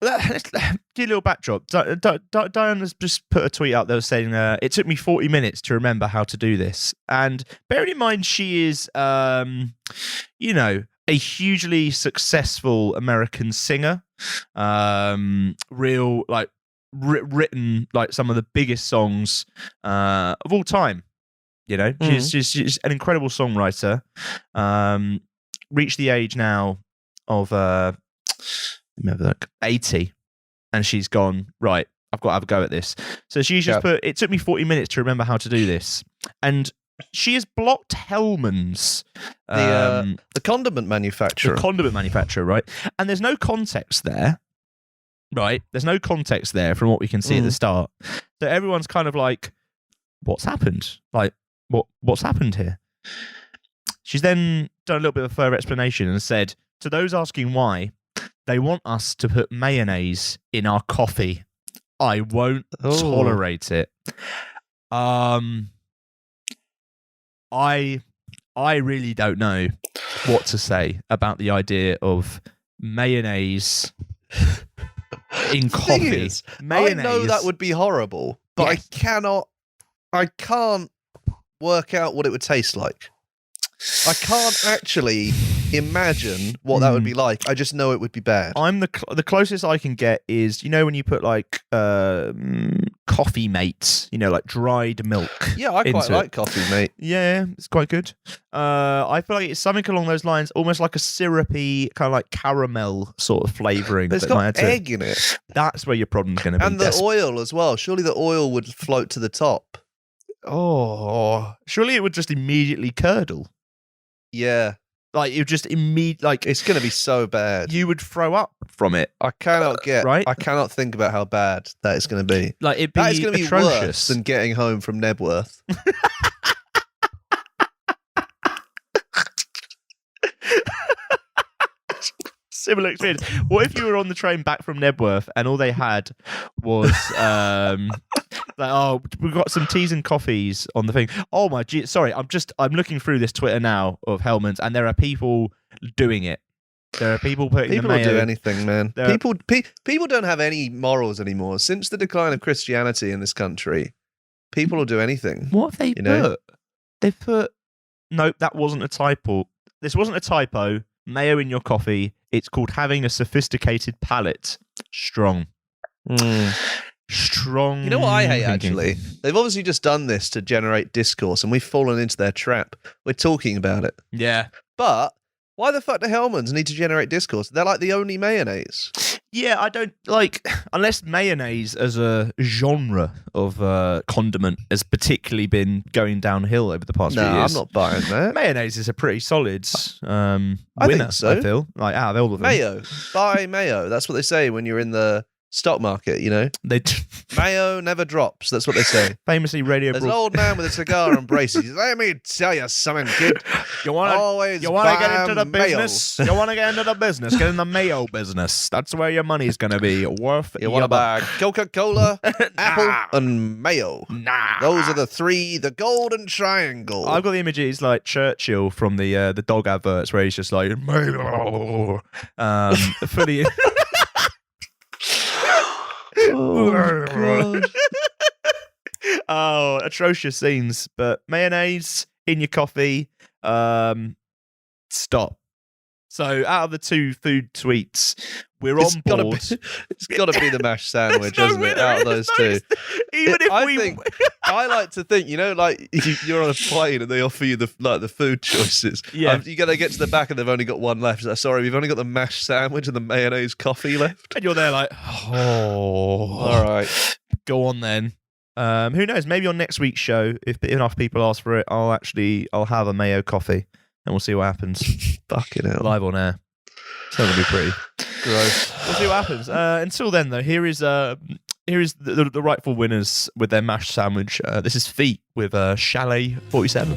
Speaker 1: let's give you a little backdrop. Dionne has just put a tweet out there saying, it took me 40 minutes to remember how to do this. And bearing in mind she is, a hugely successful American singer, written like some of the biggest songs of all time. She's an incredible songwriter. Reached the age now of 80, and she's gone, right, I've got to have a go at this. So she's just put, it took me 40 minutes to remember how to do this. And she has blocked Hellmann's,
Speaker 2: the condiment manufacturer.
Speaker 1: The condiment manufacturer, right? And there's no context there, right? There's no context there from what we can see at the start. So everyone's kind of like, what's happened? Like, what's happened here? She's then done a little bit of further explanation and said, to those asking why, they want us to put mayonnaise in our coffee. I won't tolerate it. I really don't know what to say about the idea of mayonnaise in coffee. Mayonnaise.
Speaker 2: I know that would be horrible, but I can't work out what it would taste like. I can't actually imagine what that would be like. I just know it would be bad.
Speaker 1: I'm the closest I can get is, when you put like coffee mates, like dried milk.
Speaker 2: Yeah, I quite like coffee mate.
Speaker 1: Yeah, it's quite good. I feel like it's something along those lines, almost like a syrupy kind of like caramel sort of flavouring.
Speaker 2: But it's got egg in it.
Speaker 1: That's where your problem's going to be.
Speaker 2: And the oil as well. Surely the oil would float to the top.
Speaker 1: Oh, surely it would just immediately curdle.
Speaker 2: Yeah.
Speaker 1: Like, you just immediately, like,
Speaker 2: it's going to be so bad.
Speaker 1: You would throw up from it.
Speaker 2: I cannot think about how bad that is going to be.
Speaker 1: Like, that is going to be
Speaker 2: worse than getting home from Nebworth.
Speaker 1: Similar experience. What if you were on the train back from Nebworth and all they had was we've got some teas and coffees on the thing. Oh my gee, sorry, I'm looking through this Twitter now of Hellmann's, and there are people doing it. There are people putting
Speaker 2: people
Speaker 1: the mayo.
Speaker 2: People do anything, man. People don't have any morals anymore. Since the decline of Christianity in this country, people will do anything.
Speaker 1: What have they put? They put, nope, that wasn't a typo. This wasn't a typo. Mayo in your coffee It's called having a sophisticated palate. Strong. Strong.
Speaker 2: You know what I hate,
Speaker 1: thinking.
Speaker 2: actually? They've obviously just done this to generate discourse, and we've fallen into their trap. We're talking about it.
Speaker 1: Yeah.
Speaker 2: But why the fuck do Hellmann's need to generate discourse? They're like the only mayonnaise.
Speaker 1: Yeah, I don't like, unless mayonnaise as a genre of condiment has particularly been going downhill over the past few
Speaker 2: No,
Speaker 1: years.
Speaker 2: I'm not buying that.
Speaker 1: Mayonnaise is a pretty solid winner,
Speaker 2: think so.
Speaker 1: I feel. Like, out of all of them.
Speaker 2: Mayo. Buy mayo. That's what they say when you're in the stock market, you know? Mayo never drops. That's what they say.
Speaker 1: Famously radio
Speaker 2: There's an old man with a cigar and braces. He's, let me tell you something, kid.
Speaker 1: You want to get into the
Speaker 2: mayo.
Speaker 1: business? You want to get into the business? Get in the mayo business. That's where your money's going to be worth.
Speaker 2: You want to buy Coca-Cola, Apple, and mayo.
Speaker 1: Nah.
Speaker 2: Those are the golden triangle.
Speaker 1: I've got the images like Churchill from the dog adverts where he's just like, mayo. Fully.
Speaker 2: Oh, God.
Speaker 1: Oh, atrocious scenes. But mayonnaise in your coffee. Stop. So out of the two food tweets, we're on board.
Speaker 2: It's got to be the mashed sandwich,
Speaker 1: There's
Speaker 2: hasn't
Speaker 1: no
Speaker 2: it?
Speaker 1: winner
Speaker 2: Out of
Speaker 1: in
Speaker 2: those two.
Speaker 1: Even if
Speaker 2: I like to think, you know, like you're on a plane and they offer you the food choices.
Speaker 1: Yeah.
Speaker 2: You got to get to the back and they've only got one left. It's like, sorry, we've only got the mashed sandwich and the mayonnaise coffee left.
Speaker 1: And you're there like, oh,
Speaker 2: All right,
Speaker 1: go on then. Who knows? Maybe on next week's show, if enough people ask for it, I'll have a mayo coffee, and we'll see what happens.
Speaker 2: fucking hell,
Speaker 1: Live on air. It's not gonna be pretty.
Speaker 2: gross.
Speaker 1: We'll see what happens. Until then, though, here is the rightful winners with their mashed sandwich. This is Feet with Chalet 47.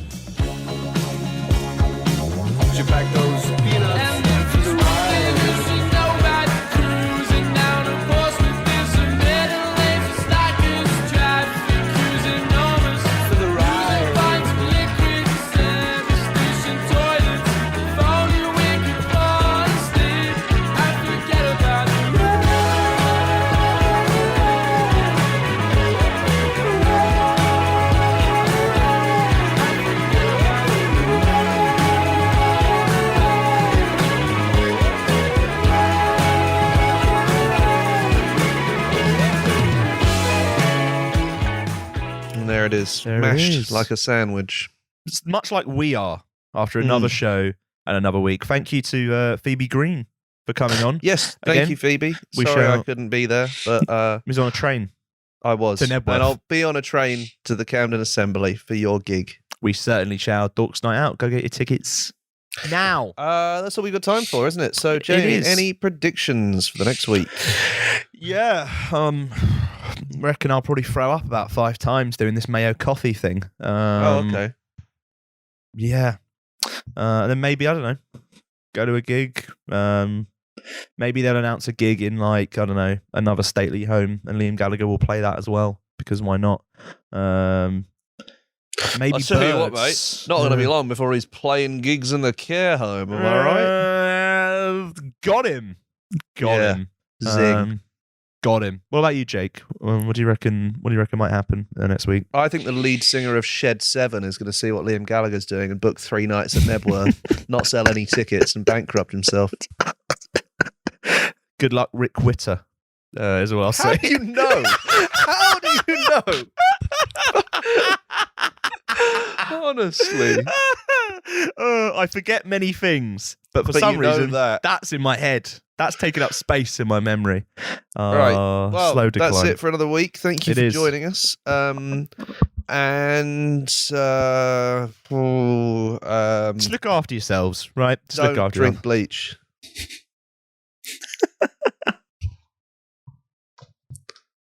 Speaker 6: You pack those peanuts for the ride. For the ride.
Speaker 2: And there it is,
Speaker 1: There it
Speaker 2: mashed
Speaker 1: is.
Speaker 2: like a sandwich.
Speaker 1: It's much like we are after another show and another week. Thank you to Phoebe Green for coming on.
Speaker 2: Yes, thank
Speaker 1: Again,
Speaker 2: you, Phoebe.
Speaker 1: we
Speaker 2: Sorry
Speaker 1: shall-
Speaker 2: I couldn't be there, but
Speaker 1: He was on a train.
Speaker 2: I was.
Speaker 1: To Nebworth.
Speaker 2: And I'll be on a train to the Camden Assembly for your gig.
Speaker 1: We certainly shall. Dorks Night Out. Go get your tickets now.
Speaker 2: That's all we've got time for, isn't it? So, Jamie,
Speaker 1: is.
Speaker 2: any predictions for the next week?
Speaker 1: Yeah. Reckon I'll probably throw up about 5 times doing this mayo coffee thing.
Speaker 2: Okay.
Speaker 1: Yeah. Then maybe, I don't know, go to a gig. Maybe they'll announce a gig in, like, I don't know, another stately home, and Liam Gallagher will play that as well, because why not? Maybe
Speaker 2: I'll tell you what, mate.
Speaker 1: Birds.
Speaker 2: Not going to be long before he's playing gigs in the care home. Am I right?
Speaker 1: Got him.
Speaker 2: Yeah.
Speaker 1: Him.
Speaker 2: Zing.
Speaker 1: Got him. What about you, Jake? What do you reckon? What do you reckon might happen next week?
Speaker 2: I think the lead singer of Shed 7 is going to see what Liam Gallagher's doing and book 3 nights at Nebworth, not sell any tickets and bankrupt himself.
Speaker 1: Good luck, Rick Witter, is what I'll
Speaker 2: How
Speaker 1: say.
Speaker 2: do you know? How do you know? Honestly.
Speaker 1: I forget many things, but for
Speaker 2: But
Speaker 1: some
Speaker 2: you know
Speaker 1: reason,
Speaker 2: that.
Speaker 1: that's in my head. That's taken up space in my memory.
Speaker 2: Right. Well,
Speaker 1: slow decline.
Speaker 2: that's it for another week. Thank you
Speaker 1: It
Speaker 2: for
Speaker 1: is.
Speaker 2: joining us.
Speaker 1: Just look after yourselves, right? Just
Speaker 2: don't
Speaker 1: look after
Speaker 2: drink bleach.
Speaker 1: yourselves.